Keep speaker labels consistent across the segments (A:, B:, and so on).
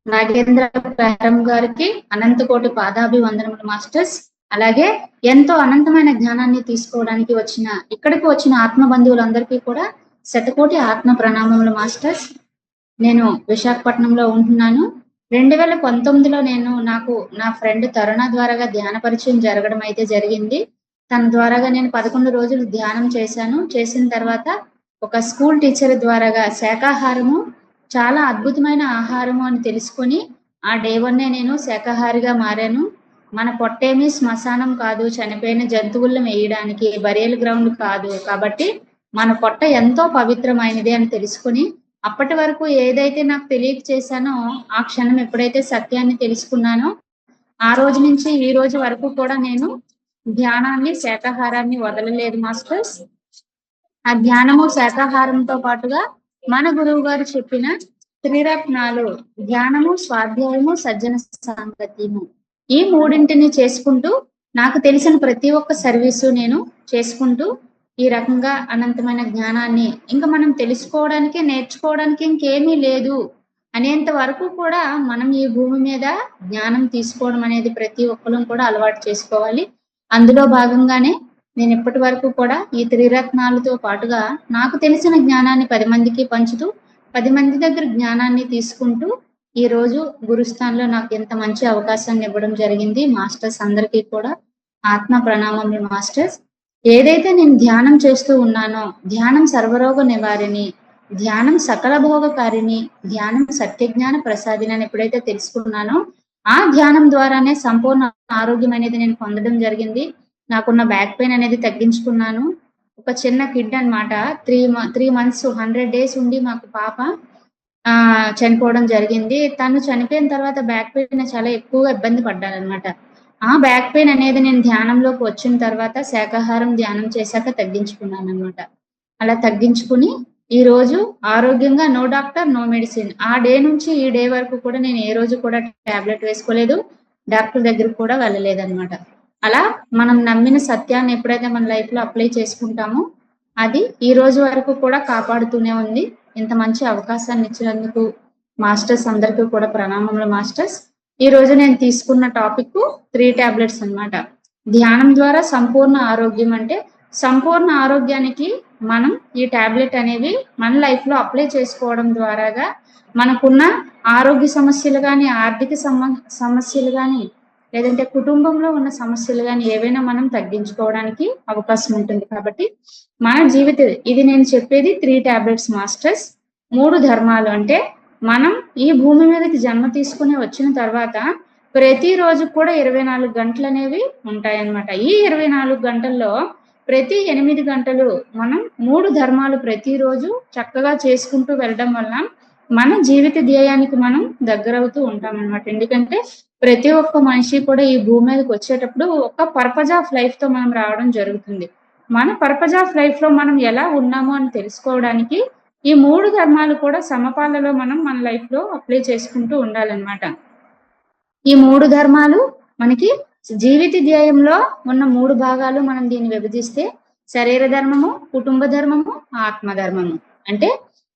A: నాగేంద్ర ప్రారం గారికి అనంతకోటి పాదాభివందనములు మాస్టర్స్. అలాగే ఎంతో అనంతమైన జ్ఞానాన్ని తీసుకోవడానికి ఇక్కడికి వచ్చిన ఆత్మ బంధువులందరికీ కూడా శతకోటి ఆత్మ ప్రణామములు మాస్టర్స్. నేను విశాఖపట్నంలో ఉంటున్నాను. 2019లో నాకు నా ఫ్రెండ్ తరుణ ద్వారాగా ధ్యాన పరిచయం జరగడం అయితే జరిగింది. తన ద్వారాగా నేను 11 రోజులు ధ్యానం చేశాను. చేసిన తర్వాత ఒక స్కూల్ టీచర్ ద్వారాగా శాకాహారము చాలా అద్భుతమైన ఆహారము అని తెలుసుకొని ఆ డే 1 నేను శాకాహారిగా మారాను. మన పొట్టేమి శ్మశానం కాదు, చనిపోయిన జంతువులను వేయడానికి బరియల్ గ్రౌండ్ కాదు, కాబట్టి మన పొట్ట ఎంతో పవిత్రమైనది అని తెలుసుకుని అప్పటి వరకు ఏదైతే నాకు తెలియక చేశానో ఆ క్షణం ఎప్పుడైతే సత్యాన్ని తెలుసుకున్నానో ఆ రోజు నుంచి ఈ రోజు వరకు కూడా నేను ధ్యానాన్ని శాకాహారాన్ని వదలలేదు మాస్టర్స్. ఆ ధ్యానము శాకాహారంతో పాటుగా మన గురువు గారు చెప్పిన త్రిరత్నాలు ధ్యానము, స్వాధ్యాయము, సజ్జన సాంగత్యము, ఈ మూడింటిని చేసుకుంటూ నాకు తెలిసిన ప్రతి ఒక్క సర్వీసు నేను చేసుకుంటూ ఈ రకంగా అనంతమైన జ్ఞానాన్ని ఇంకా మనం తెలుసుకోవడానికి నేర్చుకోవడానికి ఇంకేమీ లేదు అనేంత వరకు కూడా మనం ఈ భూమి మీద జ్ఞానం తీసుకోవడం అనేది ప్రతి ఒక్కరం కూడా అలవాటు చేసుకోవాలి. అందులో భాగంగానే నేను ఇప్పటి వరకు కూడా ఈ త్రిరత్నాలతో పాటుగా నాకు తెలిసిన జ్ఞానాన్ని 10 మందికి పంచుతూ 10 మంది దగ్గర జ్ఞానాన్ని తీసుకుంటూ ఈ రోజు గురుస్థాన్లో నాకు ఎంత మంచి అవకాశాన్ని ఇవ్వడం జరిగింది. మాస్టర్స్ అందరికీ కూడా ఆత్మ ప్రణామములు మాస్టర్స్. ఏదైతే నేను ధ్యానం చేస్తూ ఉన్నానో, ధ్యానం సర్వరోగ నివారిణి, ధ్యానం సకల భోగకారిణి, ధ్యానం సత్యజ్ఞాన ప్రసాదిని అని ఎప్పుడైతే తెలుసుకున్నానో ఆ ధ్యానం ద్వారానే సంపూర్ణ ఆరోగ్యం అనేది నేను పొందడం జరిగింది. నాకున్న బ్యాక్ పెయిన్ అనేది తగ్గించుకున్నాను. ఒక చిన్న కిడ్ అనమాట, 3 months 100 days ఉండి మాకు పాప చనిపోవడం జరిగింది. తను చనిపోయిన తర్వాత బ్యాక్ పెయిన్ చాలా ఎక్కువగా ఇబ్బంది పడ్డానమాట. ఆ బ్యాక్ పెయిన్ అనేది నేను ధ్యానంలోకి వచ్చిన తర్వాత శాకాహారం ధ్యానం చేశాక తగ్గించుకున్నాను అనమాట. అలా తగ్గించుకుని ఈ రోజు ఆరోగ్యంగా నో డాక్టర్ నో మెడిసిన్. ఆ డే నుంచి ఈ డే వరకు కూడా నేను ఏ రోజు కూడా టాబ్లెట్ వేసుకోలేదు, డాక్టర్ దగ్గరకు కూడా వెళ్ళలేదన్నమాట. అలా మనం నమ్మిన సత్యాన్ని ఎప్పుడైతే మన లైఫ్ లో అప్లై చేసుకుంటామో అది ఈ రోజు వరకు కూడా కాపాడుతూనే ఉంది. ఇంత మంచి అవకాశాన్ని ఇచ్చినందుకు మాస్టర్స్ అందరికీ కూడా ప్రణామములు మాస్టర్స్. ఈ రోజు నేను తీసుకున్న టాపిక్ 3 tablets అన్నమాట. ధ్యానం ద్వారా సంపూర్ణ ఆరోగ్యం అంటే సంపూర్ణ ఆరోగ్యానికి మనం ఈ టాబ్లెట్ అనేవి మన లైఫ్ లో అప్లై చేసుకోవడం ద్వారాగా మనకున్న ఆరోగ్య సమస్యలు కానీ, ఆర్థిక సమస్యలు కానీ, లేదంటే కుటుంబంలో ఉన్న సమస్యలు కానీ ఏవైనా మనం తగ్గించుకోవడానికి అవకాశం ఉంటుంది. కాబట్టి మన ఇది నేను చెప్పేది 3 tablets మాస్టర్స్. 3 ధర్మాలు అంటే మనం ఈ భూమి మీదకి జన్మ తీసుకుని వచ్చిన తర్వాత ప్రతిరోజు కూడా 24 గంటలు అనేవి ఉంటాయన్నమాట. ఈ 24 గంటల్లో ప్రతి 8 గంటలు మనం 3 ధర్మాలు ప్రతిరోజు చక్కగా చేసుకుంటూ వెళ్ళడం వల్ల మన జీవిత ధ్యేయానికి మనం దగ్గరవుతూ ఉంటామన్నమాట. ఎందుకంటే ప్రతి ఒక్క మనిషి కూడా ఈ భూమి మీదకి వచ్చేటప్పుడు ఒక పర్పజ్ ఆఫ్ లైఫ్ తో మనం రావడం జరుగుతుంది. మన పర్పజ్ ఆఫ్ లైఫ్ లో మనం ఎలా ఉన్నామో అని తెలుసుకోవడానికి ఈ 3 ధర్మాలు కూడా సమపాలలో మనం మన లైఫ్ లో అప్లై చేసుకుంటూ ఉండాలన్నమాట. ఈ 3 ధర్మాలు మనకి జీవిత ధ్యేయంలో ఉన్న 3 భాగాలు. మనం దీన్ని విభజిస్తే శరీర ధర్మము, కుటుంబ ధర్మము, ఆత్మధర్మము. అంటే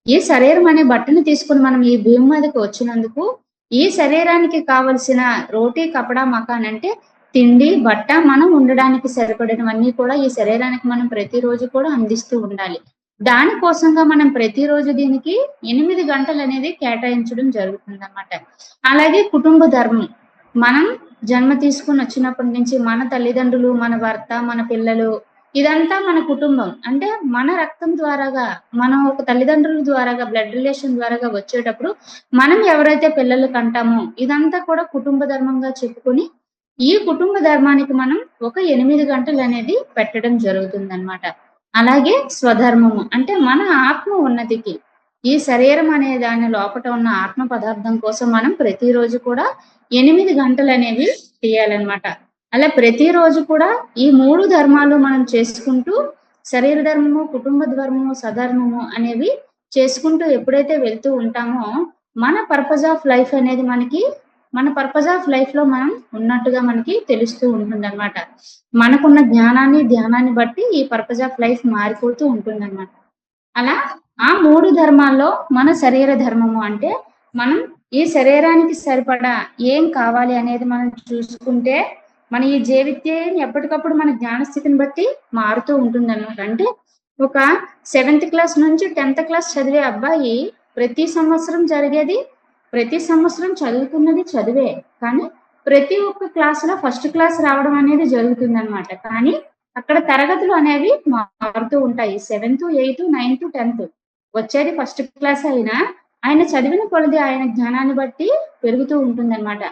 A: ఈ శరీరం అనే బట్టను తీసుకుని మనం ఈ భూమి మీదకి వచ్చినందుకు ఈ శరీరానికి కావలసిన రోటీ, కపడా, మకాన్ అంటే తిండి, బట్ట, మనం ఉండడానికి సరిపడినవన్నీ కూడా ఈ శరీరానికి మనం ప్రతిరోజు కూడా అందిస్తూ ఉండాలి. దానికోసంగా మనం ప్రతిరోజు దీనికి 8 గంటలు అనేది కేటాయించడం జరుగుతుంది అన్నమాట. అలాగే కుటుంబ ధర్మం, మనం జన్మ తీసుకుని వచ్చినప్పటి నుంచి మన తల్లిదండ్రులు, మన భర్త, మన పిల్లలు, ఇదంతా మన కుటుంబం. అంటే మన రక్తం ద్వారాగా, మనం ఒక తల్లిదండ్రుల ద్వారాగా, బ్లడ్ రిలేషన్ ద్వారాగా వచ్చేటప్పుడు మనం ఎవరైతే పిల్లలు కంటామో ఇదంతా కూడా కుటుంబ ధర్మంగా చెప్పుకొని ఈ కుటుంబ ధర్మానికి మనం ఒక 8 గంటలు అనేది పెట్టడం జరుగుతుంది అన్నమాట. అలాగే స్వధర్మము అంటే మన ఆత్మ ఉన్నతికి, ఈ శరీరం అనే దాని లోపల ఉన్న ఆత్మ పదార్థం కోసం మనం ప్రతిరోజు కూడా 8 గంటలు అనేవి తీయాలన్నమాట. అలా ప్రతిరోజు కూడా ఈ 3 ధర్మాలు మనం చేసుకుంటూ శరీర ధర్మము, కుటుంబ ధర్మము, సధర్మము అనేవి చేసుకుంటూ ఎప్పుడైతే వెళ్తూ ఉంటామో మన పర్పజ్ ఆఫ్ లైఫ్ అనేది మన పర్పజ్ ఆఫ్ లైఫ్ లో మనం ఉన్నట్టుగా మనకి తెలుస్తూ ఉంటుంది అనమాట. మనకున్న జ్ఞానాన్ని, ధ్యానాన్ని బట్టి ఈ పర్పజ్ ఆఫ్ లైఫ్ మారిపోతూ ఉంటుంది అనమాట. అలా ఆ 3 ధర్మాల్లో మన శరీర ధర్మము అంటే మనం ఈ శరీరానికి సరిపడా ఏం కావాలి అనేది మనం చూసుకుంటే మన ఈ జీవితం ఎప్పటికప్పుడు మన జ్ఞాన స్థితిని బట్టి మారుతూ ఉంటుందన్నమాట. అంటే ఒక 7th క్లాస్ నుంచి 10th క్లాస్ చదివే అబ్బాయి ప్రతి సంవత్సరం చదువుతున్నది చదివే. కానీ ప్రతి ఒక్క క్లాస్‌లో ఫస్ట్ క్లాస్ రావడం అనేది జరుగుతుందన్నమాట. కానీ అక్కడ తరగతులు అనేవి మారుతూ ఉంటాయి. 7th, 8th, 9th, 10th వచ్చేది ఫస్ట్ క్లాస్ అయినా ఆయన చదివిన కొలది ఆయన జ్ఞానాన్ని బట్టి పెరుగుతూ ఉంటుందన్నమాట.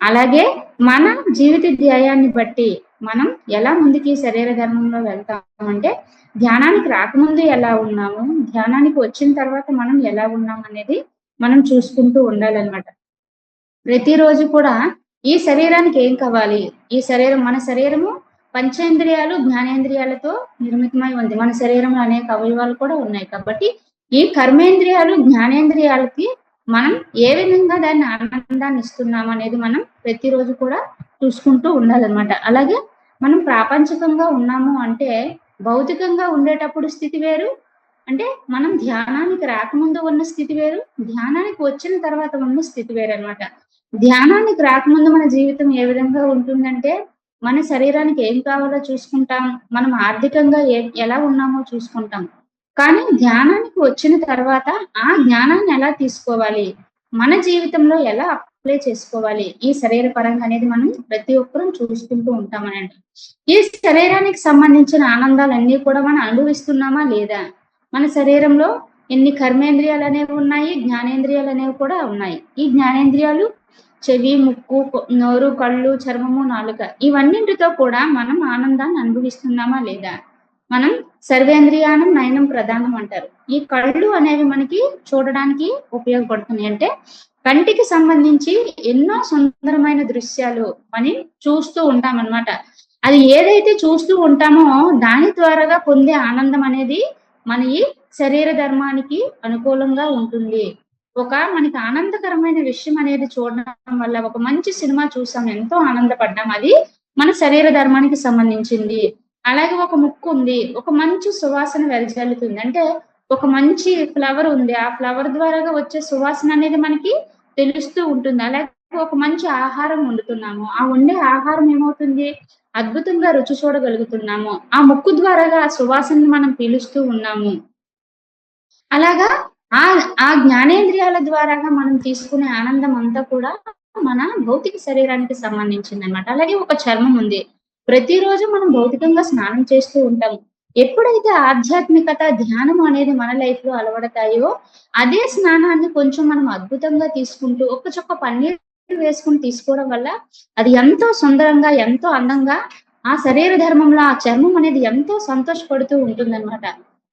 A: అలాగే మన జీవిత ధ్యేయాన్ని బట్టి మనం ఎలా ముందుకి శరీర ధర్మంలో వెళ్తామంటే ధ్యానానికి రాకముందు ఎలా ఉన్నాము, ధ్యానానికి వచ్చిన తర్వాత మనం ఎలా ఉన్నాము అనేది మనం చూసుకుంటూ ఉండాలన్నమాట. ప్రతిరోజు కూడా ఈ శరీరానికి ఏం కావాలి, మన శరీరము పంచేంద్రియాలు, జ్ఞానేంద్రియాలతో నిర్మితమై ఉంది. మన శరీరంలో అనేక అవయవాలు కూడా ఉన్నాయి. కాబట్టి ఈ కర్మేంద్రియాలు, జ్ఞానేంద్రియాలకి మనం ఏ విధంగా దాన్ని ఆనందాన్ని ఇస్తున్నాము అనేది మనం ప్రతిరోజు కూడా చూసుకుంటూ ఉండాలన్నమాట. అలాగే మనం ప్రాపంచికంగా ఉన్నాము అంటే భౌతికంగా ఉండేటప్పుడు స్థితి వేరు, అంటే మనం ధ్యానానికి రాకముందు ఉన్న స్థితి వేరు, ధ్యానానికి వచ్చిన తర్వాత ఉన్న స్థితి వేరు అన్నమాట. ధ్యానానికి రాకముందు మన జీవితం ఏ విధంగా ఉంటుందంటే మన శరీరానికి ఏం కావాలో చూసుకుంటాం, మనం ఆర్థికంగా ఎలా ఉన్నామో చూసుకుంటాం. కానీ ధ్యానానికి వచ్చిన తర్వాత ఆ జ్ఞానాన్ని ఎలా తీసుకోవాలి, మన జీవితంలో ఎలా అప్లై చేసుకోవాలి ఈ శరీర పరంగా అనేది మనం ప్రతి ఒక్కరూ చూసుకుంటూ ఉంటామనండి. ఈ శరీరానికి సంబంధించిన ఆనందాలన్నీ కూడా మనం అనుభవిస్తున్నామా లేదా, మన శరీరంలో ఎన్ని కర్మేంద్రియాలు అనేవి ఉన్నాయి, జ్ఞానేంద్రియాలు అనేవి కూడా ఉన్నాయి. ఈ జ్ఞానేంద్రియాలు చెవి, ముక్కు, నోరు, కళ్ళు, చర్మము, నాలుక ఇవన్నింటితో కూడా మనం ఆనందాన్ని అనుభవిస్తున్నామా లేదా. మనం సర్వేంద్రియానం నయనం ప్రధానం అంటారు. ఈ కళ్ళు అనేవి మనకి చూడడానికి ఉపయోగపడుతున్నాయి. అంటే కంటికి సంబంధించి ఎన్నో సుందరమైన దృశ్యాలు మనం చూస్తూ ఉంటాం అన్నమాట. అది ఏదైతే చూస్తూ ఉంటామో దాని ద్వారాగా పొందే ఆనందం అనేది మన ఈ శరీర ధర్మానికి అనుకూలంగా ఉంటుంది. మనకి ఆనందకరమైన విషయం అనేది చూడడం వల్ల ఒక మంచి సినిమా చూసాం, ఎంతో ఆనందపడ్డాం, అది మన శరీర ధర్మానికి సంబంధించింది. అలాగే ఒక ముక్కు ఉంది, ఒక మంచి సువాసన వెదజల్లుతుంది. అంటే ఒక మంచి ఫ్లవర్ ఉంది, ఆ ఫ్లవర్ ద్వారాగా వచ్చే సువాసన అనేది మనకి తెలుస్తూ ఉంటుంది. అలాగే ఒక మంచి ఆహారం వండుతున్నాము, ఆ వండే ఆహారం ఏమవుతుంది, అద్భుతంగా రుచి చూడగలుగుతున్నాము. ఆ ముక్కు ద్వారాగా ఆ సువాసనని మనం పీలుస్తూ ఉన్నాము. అలాగా ఆ జ్ఞానేంద్రియాల ద్వారాగా మనం తీసుకునే ఆనందం అంతా కూడా మన భౌతిక శరీరానికి సంబంధించింది అనమాట. అలాగే ఒక చర్మం ఉంది, ప్రతిరోజు మనం భౌతికంగా స్నానం చేస్తూ ఉంటాము. ఎప్పుడైతే ఆధ్యాత్మికత, ధ్యానం అనేది మన లైఫ్ లో అలవడతాయో అదే స్నానాన్ని కొంచెం మనం అద్భుతంగా తీసుకుంటూ ఒక చుక్క పన్నీరు వేసుకుని తీసుకోవడం వల్ల అది ఎంతో సుందరంగా, ఎంతో అందంగా ఆ శరీర ధర్మంలో ఆ చర్మం అనేది ఎంతో సంతోషపడుతూ ఉంటుందన్నమాట.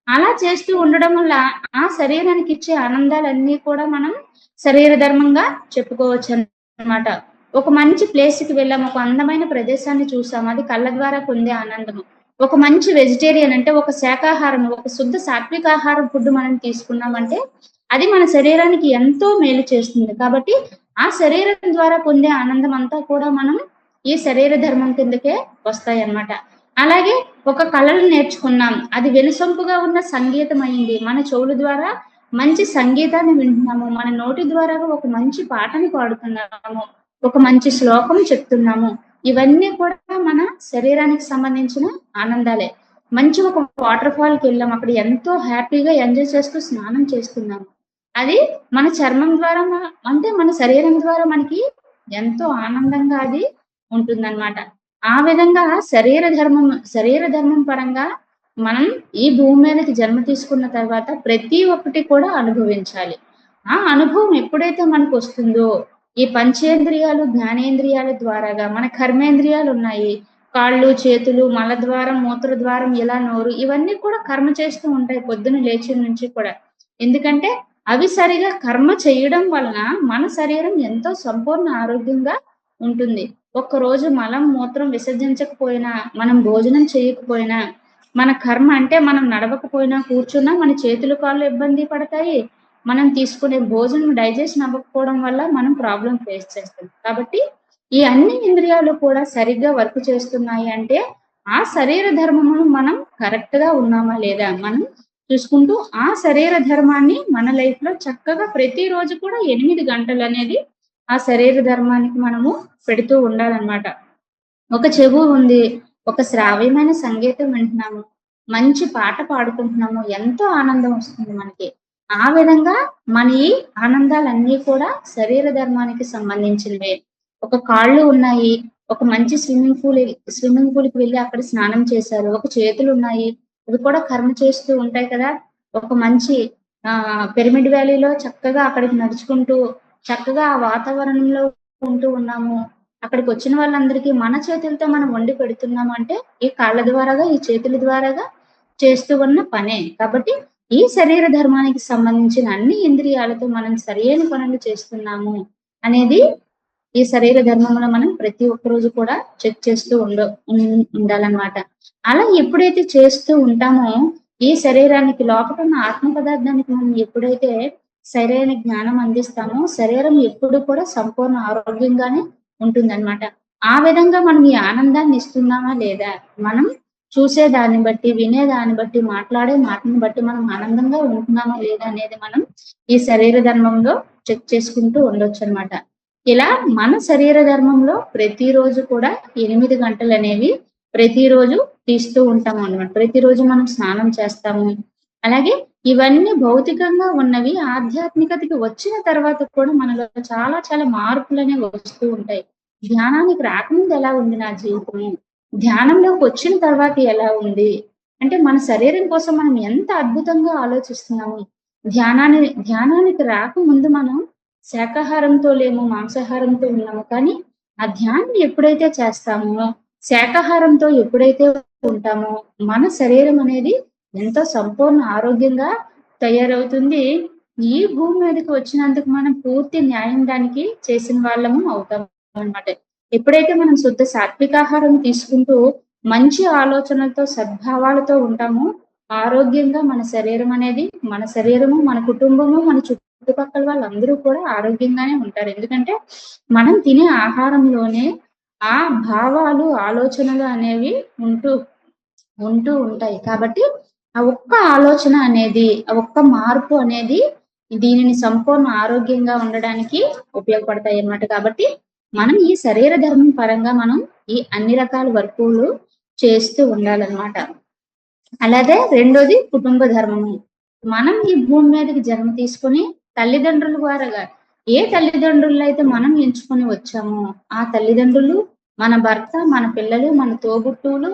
A: అలా చేస్తూ ఉండడం వల్ల ఆ శరీరానికి ఇచ్చే ఆనందాలన్నీ కూడా మనం శరీర ధర్మంగా చెప్పుకోవచ్చు అన్నమాట. ఒక మంచి ప్లేస్ కి వెళ్ళాము, ఒక అందమైన ప్రదేశాన్ని చూసాము, అది కళ్ళ ద్వారా పొందే ఆనందము. ఒక మంచి వెజిటేరియన్ అంటే ఒక శాకాహారం, ఒక శుద్ధ సాత్విక ఆహారం ఫుడ్ మనం తీసుకున్నామంటే అది మన శరీరానికి ఎంతో మేలు చేస్తుంది. కాబట్టి ఆ శరీరం ద్వారా పొందే ఆనందం అంతా కూడా మనం ఈ శరీర ధర్మం కిందకే వస్తాయి అన్నమాట. అలాగే ఒక కళలు నేర్చుకున్నాం, అది వెనుసొంపుగా ఉన్న సంగీతం అయింది, మన చెవుల ద్వారా మంచి సంగీతాన్ని వింటున్నాము, మన నోటి ద్వారా ఒక మంచి పాటని పాడుతున్నాము, ఒక మంచి శ్లోకం చెప్తున్నాము. ఇవన్నీ కూడా మన శరీరానికి సంబంధించిన ఆనందాలే. మంచి ఒక వాటర్ ఫాల్ కి వెళ్ళాము, అక్కడ ఎంతో హ్యాపీగా ఎంజాయ్ చేస్తూ స్నానం చేస్తున్నాము. అది మన చర్మం ద్వారా అంటే మన శరీరం ద్వారా మనకి ఎంతో ఆనందంగా అది ఉంటుందన్నమాట. ఆ విధంగా శరీర ధర్మం పరంగా మనం ఈ భూమి మీదకి జన్మ తీసుకున్న తర్వాత ప్రతి ఒక్కటి కూడా అనుభవించాలి. ఆ అనుభవం ఎప్పుడైతే మనకు వస్తుందో ఈ పంచేంద్రియాలు, జ్ఞానేంద్రియాల ద్వారాగా మన కర్మేంద్రియాలు ఉన్నాయి, కాళ్ళు, చేతులు, మలద్వారం, మూత్రద్వారం, ఇలా నోరు, ఇవన్నీ కూడా కర్మ చేస్తూ ఉంటాయి పొద్దున లేచిన నుంచి కూడా. ఎందుకంటే అవి సరిగా కర్మ చేయడం వలన మన శరీరం ఎంతో సంపూర్ణ ఆరోగ్యంగా ఉంటుంది. ఒక్కరోజు మలం, మూత్రం విసర్జించకపోయినా, మనం భోజనం చేయకపోయినా, మన కర్మ అంటే మనం నడవకపోయినా, కూర్చున్నా మన చేతులు, కాళ్ళు ఇబ్బంది పడతాయి. మనం తీసుకునే భోజనం డైజెషన్ అవ్వకపోవడం వల్ల మనం ప్రాబ్లం ఫేస్ చేస్తాం. కాబట్టి ఈ అన్ని ఇంద్రియాలు కూడా సరిగ్గా వర్క్ చేస్తున్నాయి అంటే ఆ శరీర ధర్మమును మనం కరెక్ట్ గా ఉన్నామా లేదా, మనం చూసుకుంటూ ఆ శరీర ధర్మాన్ని మన లైఫ్ లో చక్కగా ప్రతిరోజు కూడా 8 గంటలు అనేది ఆ శరీర ధర్మానికి మనము పెడుతూ ఉండాలన్నమాట. ఒక చెవు ఉంది, ఒక శ్రావ్యమైన సంగీతం వింటున్నాము, మంచి పాట పాడుకుంటున్నాము, ఎంతో ఆనందం వస్తుంది మనకి. ఆ విధంగా మన ఈ ఆనందాలన్నీ కూడా శరీర ధర్మానికి సంబంధించినవే. ఒక కాళ్ళు ఉన్నాయి, ఒక మంచి స్విమ్మింగ్ పూల్‌కి వెళ్లి అక్కడ స్నానం చేశారు. ఒక చేతులున్నాయి, ఇవి కూడా కర్మ చేస్తూ ఉంటాయి కదా! ఒక మంచి పిరమిడ్ వ్యాలీలో చక్కగా అక్కడికి నడుచుకుంటూ, చక్కగా ఆ వాతావరణంలో ఉంటూ ఉన్నాము. అక్కడికొచ్చిన వాళ్ళందరికీ మన చేతులతో మనం వండి పెడుతున్నాము అంటే, ఈ కాళ్ళ ద్వారాగా, ఈ చేతుల ద్వారాగా చేస్తూ ఉన్న పనే. కాబట్టి ఈ శరీర ధర్మానికి సంబంధించిన అన్ని ఇంద్రియాలతో మనం సరియైన పనులు చేస్తున్నాము అనేది ఈ శరీర ధర్మంలో మనం ప్రతి ఒక్క రోజు కూడా చెక్ చేస్తూ ఉండాలన్నమాట. అలా ఎప్పుడైతే చేస్తూ ఉంటామో, ఈ శరీరానికి లోపట ఉన్న ఆత్మ పదార్థానికి మనం ఎప్పుడైతే సరైన జ్ఞానం అందిస్తామో, శరీరం ఎప్పుడు కూడా సంపూర్ణ ఆరోగ్యంగానే ఉంటుందన్నమాట. ఆ విధంగా మనం ఈ ఆనందాన్ని ఇస్తున్నామా లేదా? మనం చూసే దాన్ని బట్టి, వినే దాన్ని బట్టి, మాట్లాడే మాటని బట్టి మనం ఆనందంగా ఉంటున్నామా లేదా అనేది మనం ఈ శరీర ధర్మంలో చెక్ చేసుకుంటూ ఉండొచ్చన్నమాట. ఇలా మన శరీర ధర్మంలో ప్రతిరోజు కూడా 8 గంటలనేవి ప్రతిరోజు తీస్తూ ఉంటామన్నమాట. ప్రతిరోజు మనం స్నానం చేస్తాము. అలాగే ఇవన్నీ భౌతికంగా ఉన్నవి ఆధ్యాత్మికతకి వచ్చిన తర్వాత కూడా మనలో చాలా చాలా మార్పులనేవి వస్తూ ఉంటాయి. ధ్యానానికి రాకముందు ఎలా ఉంది నా జీవితము? ధ్యానంలోకి వచ్చిన తర్వాత ఎలా ఉంది? అంటే మన శరీరం కోసం మనం ఎంత అద్భుతంగా ఆలోచిస్తున్నాము. ధ్యానానికి రాకముందు మనం శాకాహారంతో లేము, మాంసాహారంతో ఉన్నాము. కానీ ఆ ధ్యానం ఎప్పుడైతే చేస్తామో, శాకాహారంతో ఎప్పుడైతే ఉంటామో, మన శరీరం అనేది ఎంతో సంపూర్ణ ఆరోగ్యంగా తయారవుతుంది. ఈ భూమి మీదకి వచ్చినందుకు మనం పూర్తి న్యాయం దానికి చేసిన వాళ్ళము అవుతాం అన్నమాట. ఎప్పుడైతే మనం శుద్ధ సాత్వికాహారం తీసుకుంటూ మంచి ఆలోచనలతో, సద్భావాలతో ఉంటామో, ఆరోగ్యంగా మన శరీరము, మన కుటుంబము, మన చుట్టుపక్కల వాళ్ళందరూ కూడా ఆరోగ్యంగానే ఉంటారు. ఎందుకంటే మనం తినే ఆహారంలోనే ఆ భావాలు, ఆలోచనలు అనేవి ఉంటూ ఉంటూ ఉంటాయి. కాబట్టి ఆ ఒక్క ఆలోచన అనేది, ఆ ఒక్క మార్పు అనేది దీనిని సంపూర్ణ ఆరోగ్యంగా ఉండడానికి ఉపయోగపడతాయన్నమాట. కాబట్టి మనం ఈ శరీర ధర్మం పరంగా మనం ఈ అన్ని రకాల వర్కులు చేస్తూ ఉండాలన్నమాట. అలాగే రెండోది కుటుంబ ధర్మము. మనం ఈ భూమి మీదకి జన్మ తీసుకొని తల్లిదండ్రుల ద్వారాగా ఏ తల్లిదండ్రులైతే మనం ఎంచుకొని వచ్చామో, ఆ తల్లిదండ్రులు, మన భర్త, మన పిల్లలు, మన తోబుట్టువులు,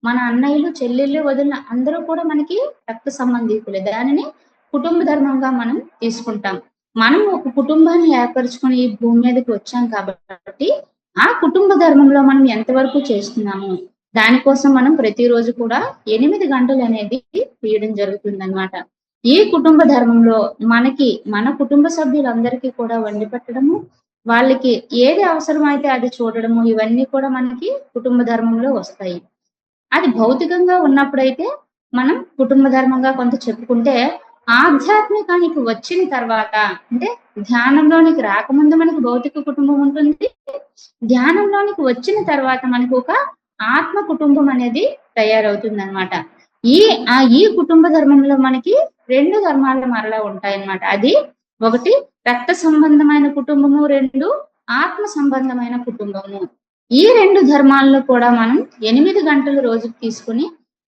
A: మన అన్నయ్యలు, చెల్లెళ్ళు, వదిన అందరూ కూడా మనకి రక్త సంబంధీకులే. దానిని కుటుంబ ధర్మంగా మనం తీసుకుంటాం. మనం ఒక కుటుంబాన్ని ఏర్పరచుకొని ఈ భూమి మీదకి వచ్చాం కాబట్టి, ఆ కుటుంబ ధర్మంలో మనం ఎంతవరకు చేస్తున్నాము, దానికోసం మనం ప్రతిరోజు కూడా 8 గంటలు అనేది తీయడం జరుగుతుందన్నమాట. ఈ కుటుంబ ధర్మంలో మన కుటుంబ సభ్యులందరికీ కూడా వండి పెట్టడము, వాళ్ళకి ఏది అవసరమైతే అది చూడడము, ఇవన్నీ కూడా మనకి కుటుంబ ధర్మంలో వస్తాయి. అది భౌతికంగా ఉన్నప్పుడైతే మనం కుటుంబ ధర్మంగా కొంత చెప్పుకుంటే, ఆధ్యాత్మికానికి వచ్చిన తర్వాత అంటే ధ్యానంలోనికి రాకముందు మనకు భౌతిక కుటుంబం ఉంటుంది. ధ్యానంలోనికి వచ్చిన తర్వాత మనకు ఒక ఆత్మ కుటుంబం అనేది తయారవుతుందన్నమాట. ఈ కుటుంబ ధర్మంలో మనకి 2 ధర్మాలు మరలా ఉంటాయన్నమాట. అది ఒకటి రక్త సంబంధమైన కుటుంబము, 2 ఆత్మ సంబంధమైన కుటుంబము. ఈ 2 ధర్మాలను కూడా మనం 8 గంటలు రోజుకి తీసుకొని,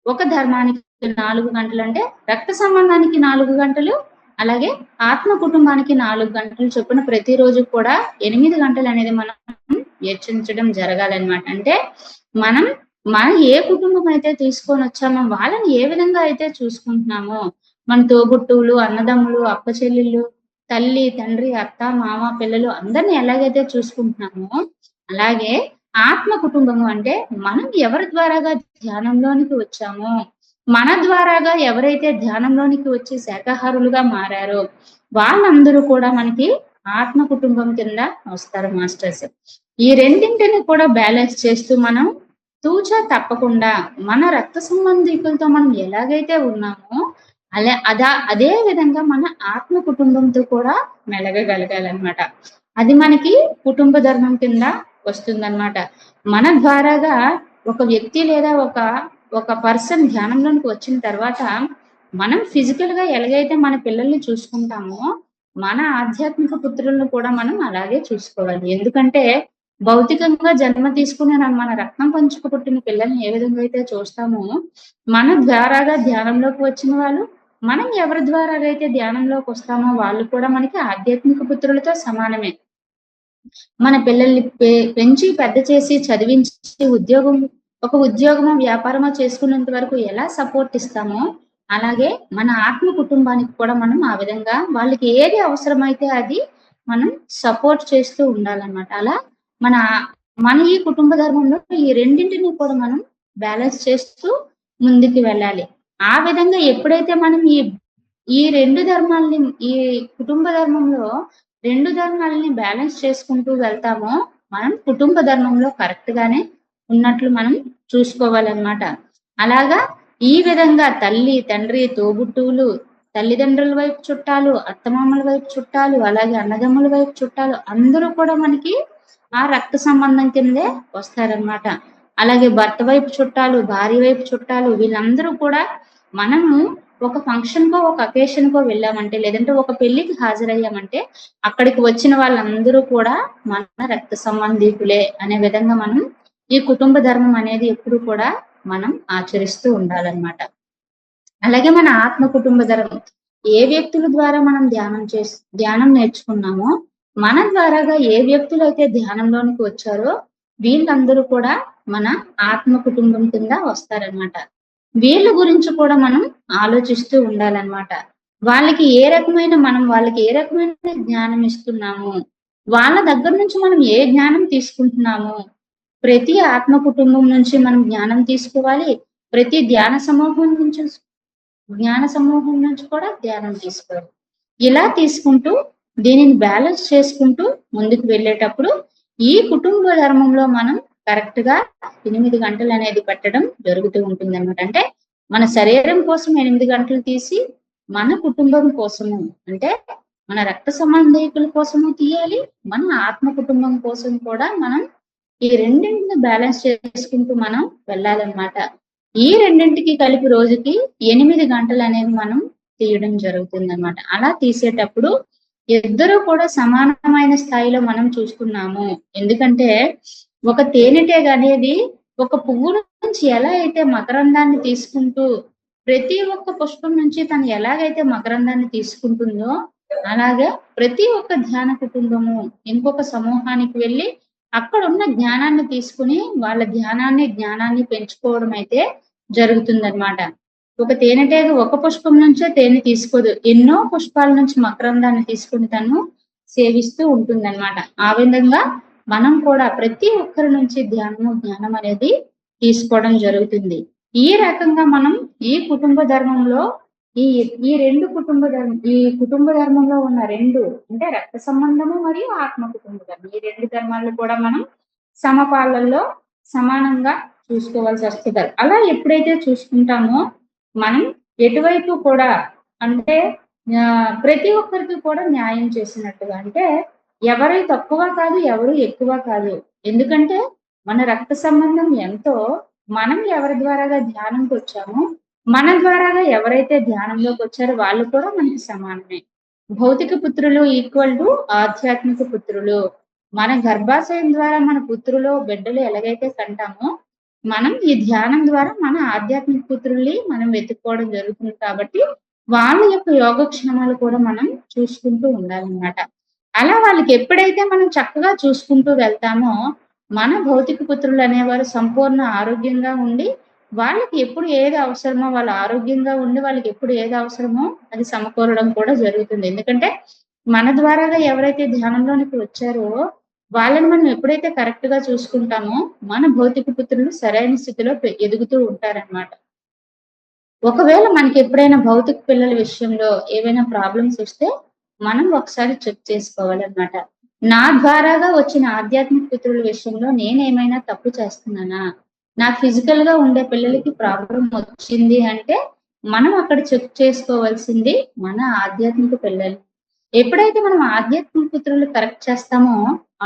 A: ఒక ధర్మానికి 4 గంటలు అంటే రక్త సంబంధానికి 4 గంటలు, అలాగే ఆత్మ కుటుంబానికి 4 గంటలు చొప్పున ప్రతిరోజు కూడా 8 గంటలు అనేది మనం వెచ్చించడం జరగాలన్నమాట. అంటే మన ఏ కుటుంబం అయితే తీసుకొని వచ్చామో వాళ్ళని ఏ విధంగా అయితే చూసుకుంటున్నామో, మన తోబుట్టువులు, అన్నదమ్ములు, అక్క చెల్లెళ్ళు, తల్లి, తండ్రి, అత్త, మామ, పిల్లలు అందరిని ఎలాగైతే చూసుకుంటున్నామో, అలాగే ఆత్మ కుటుంబము అంటే మనం ఎవరి ద్వారాగా ధ్యానంలోనికి వచ్చామో, మన ద్వారాగా ఎవరైతే ధ్యానంలోనికి వచ్చి శాకాహారులుగా మారారో వాళ్ళందరూ కూడా మనకి ఆత్మ కుటుంబం కింద వస్తారు మాస్టర్స్. ఈ రెండింటిని కూడా బ్యాలెన్స్ చేస్తూ మనం తూచా తప్పకుండా మన రక్త సంబంధికులతో మనం ఎలాగైతే ఉన్నామో అదే విధంగా మన ఆత్మ కుటుంబంతో కూడా మెలగగలగాలన్నమాట. అది మనకి కుటుంబ ధర్మం కింద వస్తుందన్నమాట. మన ద్వారాగా ఒక వ్యక్తి లేదా ఒక పర్సన్ ధ్యానంలోనికి వచ్చిన తర్వాత మనం ఫిజికల్ గా ఎలాగైతే మన పిల్లల్ని చూసుకుంటామో మన ఆధ్యాత్మిక పుత్రులను కూడా మనం అలాగే చూసుకోవాలి. ఎందుకంటే భౌతికంగా జన్మ తీసుకుని మన రక్తం పంచుకు పుట్టిన పిల్లల్ని ఏ విధంగా అయితే చూస్తామో మన ద్వారాగా ధ్యానంలోకి వచ్చిన వాళ్ళు మనం ఎవరి ద్వారాగా అయితే ధ్యానంలోకి వస్తామో వాళ్ళు కూడా మనకి ఆధ్యాత్మిక పుత్రులతో సమానమే. మన పిల్లల్ని పెంచి పెద్ద చేసి చదివించి ఒక ఉద్యోగమో వ్యాపారమో చేసుకున్నంత వరకు ఎలా సపోర్ట్ ఇస్తామో అలాగే మన ఆత్మ కుటుంబానికి కూడా మనం ఆ విధంగా వాళ్ళకి ఏది అవసరమైతే అది మనం సపోర్ట్ చేస్తూ ఉండాలన్నమాట. అలా మన మన ఈ కుటుంబ ధర్మంలో ఈ రెండింటిని కూడా మనం బ్యాలెన్స్ చేస్తూ ముందుకు వెళ్ళాలి. ఆ విధంగా ఎప్పుడైతే మనం ఈ రెండు ధర్మాల్ని ఈ కుటుంబ ధర్మంలో 2 ధర్మాలని బ్యాలెన్స్ చేసుకుంటూ వెళ్తామో, మనం కుటుంబ ధర్మంలో కరెక్ట్ గానే ఉన్నట్లు మనం చూసుకోవాలన్నమాట. అలాగా ఈ విధంగా తల్లి, తండ్రి, తోబుట్టువులు, తల్లిదండ్రుల వైపు చుట్టాలు, అత్తమామల వైపు చుట్టాలు, అలాగే అన్నదమ్ముల వైపు చుట్టాలు అందరూ కూడా మనకి ఆ రక్త సంబంధం కిందే వస్తారన్నమాట. అలాగే భర్త వైపు చుట్టాలు, భార్య వైపు చుట్టాలు వీళ్ళందరూ కూడా మనము ఒక ఫంక్షన్‌కో, ఒక అకేషన్‌కో వెళ్ళామంటే, లేదంటే ఒక పెళ్ళికి హాజరయ్యామంటే, అక్కడికి వచ్చిన వాళ్ళందరూ కూడా మన రక్త సంబంధీకులే అనే విధంగా మనం ఈ కుటుంబ ధర్మం అనేది ఎప్పుడు కూడా మనం ఆచరిస్తూ ఉండాలన్నమాట. అలాగే మన ఆత్మ కుటుంబ ధర్మం ఏ వ్యక్తుల ద్వారా మనం ధ్యానం నేర్చుకున్నామో, మన ద్వారాగా ఏ వ్యక్తులైతే ధ్యానంలోనికి వచ్చారో వీళ్ళందరూ కూడా మన ఆత్మ కుటుంబం కింద వస్తారన్నమాట. వీళ్ళ గురించి కూడా మనం ఆలోచిస్తూ ఉండాలన్నమాట. వాళ్ళకి ఏ రకమైన జ్ఞానం ఇస్తున్నాము, వాళ్ళ దగ్గర నుంచి మనం ఏ జ్ఞానం తీసుకుంటున్నాము, ప్రతి ఆత్మ కుటుంబం నుంచి మనం జ్ఞానం తీసుకోవాలి. ప్రతి జ్ఞాన సమూహం నుంచి కూడా ధ్యానం తీసుకోవాలి. ఇలా తీసుకుంటూ దీనిని బ్యాలెన్స్ చేసుకుంటూ ముందుకు వెళ్ళేటప్పుడు ఈ కుటుంబ ధర్మంలో మనం కరెక్ట్ గా 8 గంటలు అనేది పెట్టడం జరుగుతూ ఉంటుంది అన్నమాట. అంటే మన శరీరం కోసం 8 గంటలు తీసి మన కుటుంబం కోసము అంటే మన రక్త సంబంధీకుల కోసము తీయాలి, మన ఆత్మ కుటుంబం కోసం కూడా మనం ఈ రెండింటిని బ్యాలెన్స్ చేసుకుంటూ మనం వెళ్ళాలన్నమాట. ఈ రెండింటికి కలిపి రోజుకి 8 గంటలు అనేవి మనం తీయడం జరుగుతుందన్నమాట. అలా తీసేటప్పుడు ఇద్దరు కూడా సమానమైన స్థాయిలో మనం చూస్తున్నాము. ఎందుకంటే ఒక తేనెటీగ అనేది ఒక పువ్వు నుంచి ఎలా అయితే మకరందాన్ని తీసుకుంటూ ప్రతి ఒక్క పుష్పం నుంచి తను ఎలాగైతే మకరందాన్ని తీసుకుంటుందో అలాగే ప్రతి ఒక్క ధ్యాన కుటుంబము ఇంకొక సమూహానికి వెళ్ళి అక్కడ ఉన్న జ్ఞానాన్ని తీసుకుని వాళ్ళ జ్ఞానాన్ని పెంచుకోవడం అయితే జరుగుతుందన్నమాట. ఒక తేనెటీగ ఒక పుష్పం నుంచే తేనె తీసుకోదు, ఎన్నో పుష్పాల నుంచి మకరందాన్ని తీసుకుని తను సేవిస్తూ ఉంటుందన్నమాట. ఆ విధంగా మనం కూడా ప్రతి ఒక్కరి నుంచి జ్ఞానం అనేది తీసుకోవడం జరుగుతుంది. ఈ రకంగా మనం ఈ కుటుంబ ధర్మంలో ఈ కుటుంబ ధర్మంలో ఉన్న రెండు అంటే రక్త సంబంధము మరియు ఆత్మ కుటుంబ ధర్మం ఈ రెండు ధర్మాలు కూడా మనం సమపాలల్లో సమానంగా చూసుకోవాల్సి వస్తుంది. అలా ఎప్పుడైతే చూసుకుంటామో మనం ఎటువైపు కూడా అంటే ప్రతి ఒక్కరికి కూడా న్యాయం చేసినట్టుగా అంటే ఎవరు తక్కువ కాదు, ఎవరు ఎక్కువ కాదు. ఎందుకంటే మన రక్త సంబంధం ఎంతో మనం ఎవరి ద్వారాగా ధ్యానంకి వచ్చామో మన ద్వారాగా ఎవరైతే ధ్యానంలోకి వచ్చారో వాళ్ళు కూడా మనకి సమానమే. భౌతిక పుత్రులు ఈక్వల్ టు ఆధ్యాత్మిక పుత్రులు. మన గర్భాశయం ద్వారా మన పుత్రులు బిడ్డలు ఎలాగైతే కంటామో మనం ఈ ధ్యానం ద్వారా మన ఆధ్యాత్మిక పుత్రుల్ని మనం వెతుక్కోవడం జరుగుతుంది. కాబట్టి వాళ్ళ యొక్క యోగక్షేమాలు కూడా మనం చూసుకుంటూ ఉండాలన్నమాట. అలా వాళ్ళకి ఎప్పుడైతే మనం చక్కగా చూసుకుంటూ వెళ్తామో మన భౌతిక పుత్రులు అనేవారు సంపూర్ణ ఆరోగ్యంగా ఉండి వాళ్ళకి ఎప్పుడు ఏది అవసరమో వాళ్ళు ఆరోగ్యంగా ఉండి వాళ్ళకి ఎప్పుడు ఏది అవసరమో అది సమకూరడం కూడా జరుగుతుంది. ఎందుకంటే మన ద్వారాగా ఎవరైతే ధ్యానంలోనికి వచ్చారో వాళ్ళని మనం ఎప్పుడైతే కరెక్ట్ గా చూసుకుంటామో మన భౌతిక పుత్రులు సరైన స్థితిలో ఎదుగుతూ ఉంటారన్నమాట. ఒకవేళ మనకి ఎప్పుడైనా భౌతిక పిల్లల విషయంలో ఏవైనా ప్రాబ్లమ్స్ వస్తే మనం ఒకసారి చెక్ చేసుకోవాలన్నమాట. నా ద్వారాగా వచ్చిన ఆధ్యాత్మిక పుత్రుల విషయంలో నేనేమైనా తప్పు చేస్తున్నానా, నా ఫిజికల్ గా ఉండే పిల్లలకి ప్రాబ్లం వచ్చింది అంటే మనం అక్కడ చెక్ చేసుకోవాల్సింది మన ఆధ్యాత్మిక పిల్లలు. ఎప్పుడైతే మనం ఆధ్యాత్మిక పుత్రులు కరెక్ట్ చేస్తామో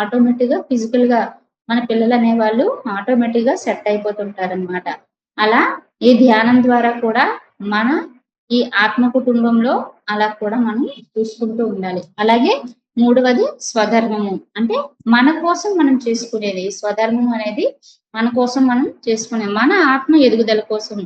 A: ఆటోమేటిక్ గా ఫిజికల్ గా మన పిల్లలు అనేవాళ్ళు ఆటోమేటిక్ గా సెట్ అయిపోతుంటారన్నమాట. అలా ఈ ధ్యానం ద్వారా కూడా మన ఈ ఆత్మ కుటుంబంలో అలా కూడా మనం చూసుకుంటూ ఉండాలి. అలాగే మూడవది స్వధర్మము. అంటే మన కోసం మనం చేసుకునేది. స్వధర్మం అనేది మన కోసం మనం చేసుకునే మన ఆత్మ ఎదుగుదల కోసం.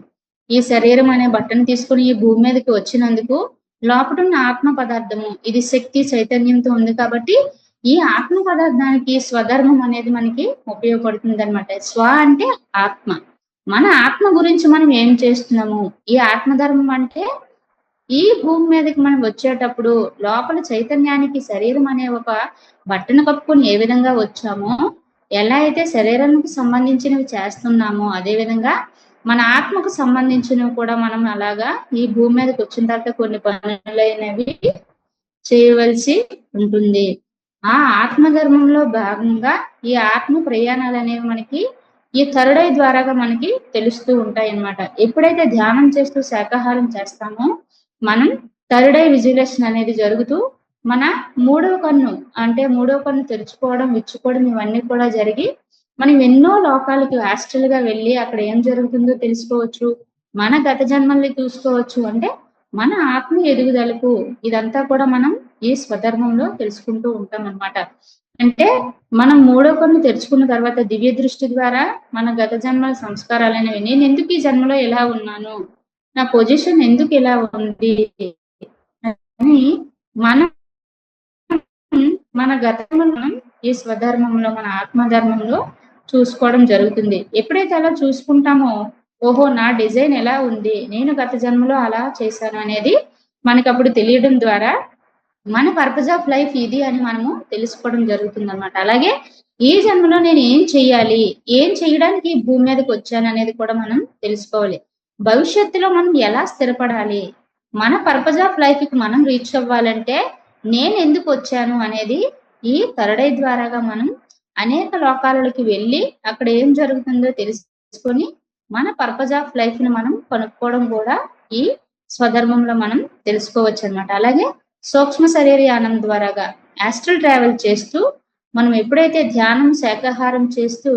A: ఈ శరీరం అనే బట్టను తీసుకొని ఈ భూమి మీదకి వచ్చినందుకు లోపట ఉన్న ఆత్మ పదార్థము ఇది శక్తి చైతన్యంతో ఉంది కాబట్టి ఈ ఆత్మ పదార్థానికి స్వధర్మం అనేది మనకి ఉపయోగపడుతుంది అనమాట. స్వ అంటే ఆత్మ. మన ఆత్మ గురించి మనం ఏం చేస్తున్నాము? ఈ ఆత్మధర్మం అంటే ఈ భూమి మీదకి మనం వచ్చేటప్పుడు లోపల చైతన్యానికి శరీరం అనే ఒక బట్టను కప్పుకొని ఏ విధంగా వచ్చామో, ఎలా అయితే శరీరానికి సంబంధించినవి చేస్తున్నామో అదే విధంగా మన ఆత్మకు సంబంధించినవి కూడా మనం అలాగా ఈ భూమి మీదకి వచ్చిన తర్వాత కొన్ని పనులైనవి చేయవలసి ఉంటుంది. ఆ ఆత్మధర్మంలో భాగంగా ఈ ఆత్మ ప్రయాణాలు అనేవి మనకి ఈ థర్డ్ ఐ ద్వారాగా మనకి తెలుస్తూ ఉంటాయి అన్నమాట. ఎప్పుడైతే ధ్యానం చేస్తూ శాకాహారం చేస్తామో మనం థర్డ్ ఐ విజువలేషన్ అనేది జరుగుతూ మన మూడవ కన్ను తెరుచుకోవడం, విచ్చుకోవడం ఇవన్నీ కూడా జరిగి మనం ఎన్నో లోకాలకి ఆస్ట్రల్ గా వెళ్ళి అక్కడ ఏం జరుగుతుందో తెలుసుకోవచ్చు. మన గత జన్మల్ని చూసుకోవచ్చు. అంటే మన ఆత్మ ఎదుగుదలకు ఇదంతా కూడా మనం ఈ స్వధర్మంలో తెలుసుకుంటూ ఉంటాం అన్నమాట. అంటే మనం మూడో కన్ను తెరుచుకున్న తర్వాత దివ్య దృష్టి ద్వారా మన గత జన్మల సంస్కారాలు అనేవి నేను ఎందుకు ఈ జన్మలో ఎలా ఉన్నాను, నా పొజిషన్ ఎందుకు ఇలా ఉంది అని మనం మన గతంలో మనం ఈ స్వధర్మంలో మన ఆత్మధర్మంలో చూసుకోవడం జరుగుతుంది. ఎప్పుడైతే అలా చూసుకుంటామో ఓహో నా డిజైన్ ఎలా ఉంది, నేను గత జన్మలో అలా చేశాను అనేది మనకు అప్పుడు తెలియడం ద్వారా మన పర్పస్ ఆఫ్ లైఫ్ ఇది అని మనము తెలుసుకోవడం జరుగుతుంది అన్నమాట. అలాగే ఈ జన్మలో నేను ఏం చెయ్యాలి, ఏం చేయడానికి ఈ భూమి మీదకి వచ్చాను అనేది కూడా మనం తెలుసుకోవాలి. భవిష్యత్తులో మనం ఎలా స్థిరపడాలి, మన పర్పస్ ఆఫ్ లైఫ్ కి మనం రీచ్ అవ్వాలంటే నేను ఎందుకు వచ్చాను అనేది ఈ థర్డ్ ఐ ద్వారాగా మనం అనేక లోకాలకి వెళ్ళి అక్కడ ఏం జరుగుతుందో తెలుసుకొని మన పర్పస్ ఆఫ్ లైఫ్ ని మనం కనుక్కోవడం కూడా ఈ స్వధర్మంలో మనం తెలుసుకోవచ్చు అన్నమాట. అలాగే సూక్ష్మ శరీరయానం ద్వారాగా ఆస్ట్రల్ ట్రావెల్ చేస్తూ మనం ఎప్పుడైతే ధ్యానం శాకాహారం చేస్తూ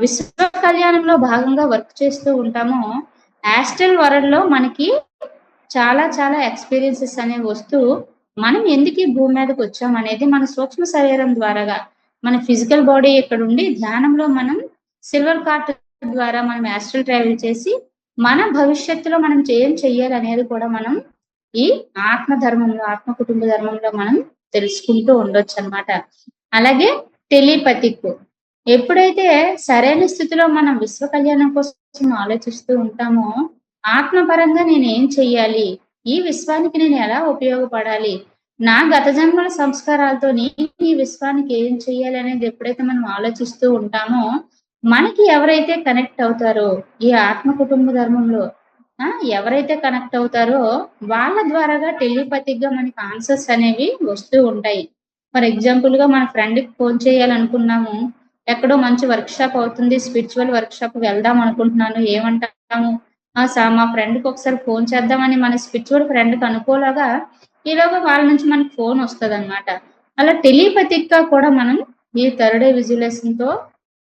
A: విశ్వ కళ్యాణంలో భాగంగా వర్క్ చేస్తూ ఉంటామో ఆస్ట్రల్ వరల్డ్ లో మనకి చాలా చాలా ఎక్స్పీరియన్సెస్ అనేవి వస్తూ మనం ఎందుకు ఈ భూమి మీదకి వచ్చాం అనేది మన సూక్ష్మ శరీరం ద్వారాగా మన ఫిజికల్ బాడీ ఇక్కడ ఉండి ధ్యానంలో మనం సిల్వర్ కార్ట్ ద్వారా మనం ఆస్ట్రల్ ట్రావెల్ చేసి మన భవిష్యత్తులో మనం ఏం చెయ్యాలి అనేది కూడా మనం ఈ ఆత్మ ధర్మంలో ఆత్మ కుటుంబ ధర్మంలో మనం తెలుసుకుంటూ ఉండొచ్చు అన్నమాట. అలాగే టెలిపతిక్ ఎప్పుడైతే సరైన స్థితిలో మనం విశ్వ కళ్యాణం కోసం ఆలోచిస్తూ ఉంటామో ఆత్మపరంగా నేను ఏం చెయ్యాలి, ఈ విశ్వానికి నేను ఎలా ఉపయోగపడాలి, నా గత జన్మల సంస్కారాలతో నేను ఈ విశ్వానికి ఏం చెయ్యాలి అనేది ఎప్పుడైతే మనం ఆలోచిస్తూ ఉంటామో మనకి ఎవరైతే కనెక్ట్ అవుతారో ఈ ఆత్మ కుటుంబ ధర్మంలో ఎవరైతే కనెక్ట్ అవుతారో వాళ్ళ ద్వారాగా టెలిపతిక్ గా మనకి ఆన్సర్స్ అనేవి వస్తూ ఉంటాయి. ఫర్ ఎగ్జాంపుల్ గా మన ఫ్రెండ్ కి ఫోన్ చేయాలనుకున్నాము, ఎక్కడో మంచి వర్క్ షాప్ అవుతుంది, స్పిరిచువల్ వర్క్ షాప్ వెళ్దాం అనుకుంటున్నాను, ఏమంటాము మా ఫ్రెండ్ కి ఒకసారి ఫోన్ చేద్దామని మన స్పిరిచువల్ ఫ్రెండ్ కి అనుకోలాగా ఈలోగా వాళ్ళ నుంచి మనకి ఫోన్ వస్తుంది అనమాట. అలా టెలిపతిక్ గా కూడా మనం ఈ థర్డ్ ఐ విజువలేషన్ తో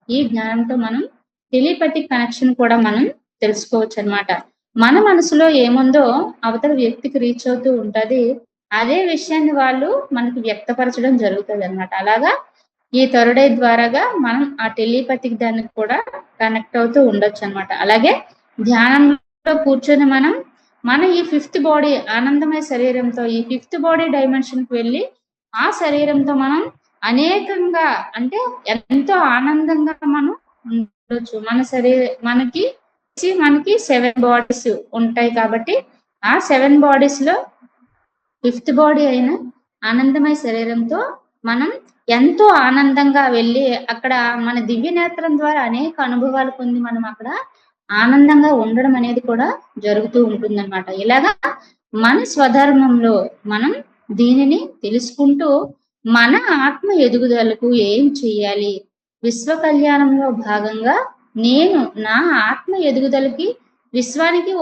A: ఈ జ్ఞానంతో మనం టెలిపతిక్ కనెక్షన్ కూడా మనం తెలుసుకోవచ్చు అనమాట. మన మనసులో ఏముందో అవతల వ్యక్తికి రీచ్ అవుతూ ఉంటది, అదే విషయాన్ని వాళ్ళు మనకి వ్యక్తపరచడం జరుగుతుంది అనమాట. అలాగా ఈ థర్డ్ ఐ ద్వారాగా మనం ఆ టెలిపతిక్ దానికి కూడా కనెక్ట్ అవుతూ ఉండొచ్చు అనమాట. అలాగే ధ్యానంలో కూర్చొని మనం మన ఈ ఫిఫ్త్ బాడీ ఆనందమయ శరీరంతో ఈ ఫిఫ్త్ బాడీ డైమెన్షన్ కి వెళ్ళి ఆ శరీరంతో మనం అనేకంగా అంటే ఎంతో ఆనందంగా మనం ఉండొచ్చు. మన మనకి 7 బాడీస్ ఉంటాయి కాబట్టి ఆ 7 బాడీస్ లో ఫిఫ్త్ బాడీ అయిన ఆనందమయ శరీరంతో మనం ఎంతో ఆనందంగా వెళ్ళి అక్కడ మన దివ్య నేత్రం ద్వారా అనేక అనుభవాలు పొంది మనం అక్కడ ఆనందంగా ఉండడం అనేది కూడా జరుగుతూ ఉంటుంది అనమాట. ఇలాగా మన స్వధర్మంలో మనం దీనిని తెలుసుకుంటూ మన ఆత్మ ఎదుగుదలకు ఏం చెయ్యాలి, విశ్వ కళ్యాణంలో భాగంగా నేను నా ఆత్మ ఎదుగుదలకి విశ్వానికి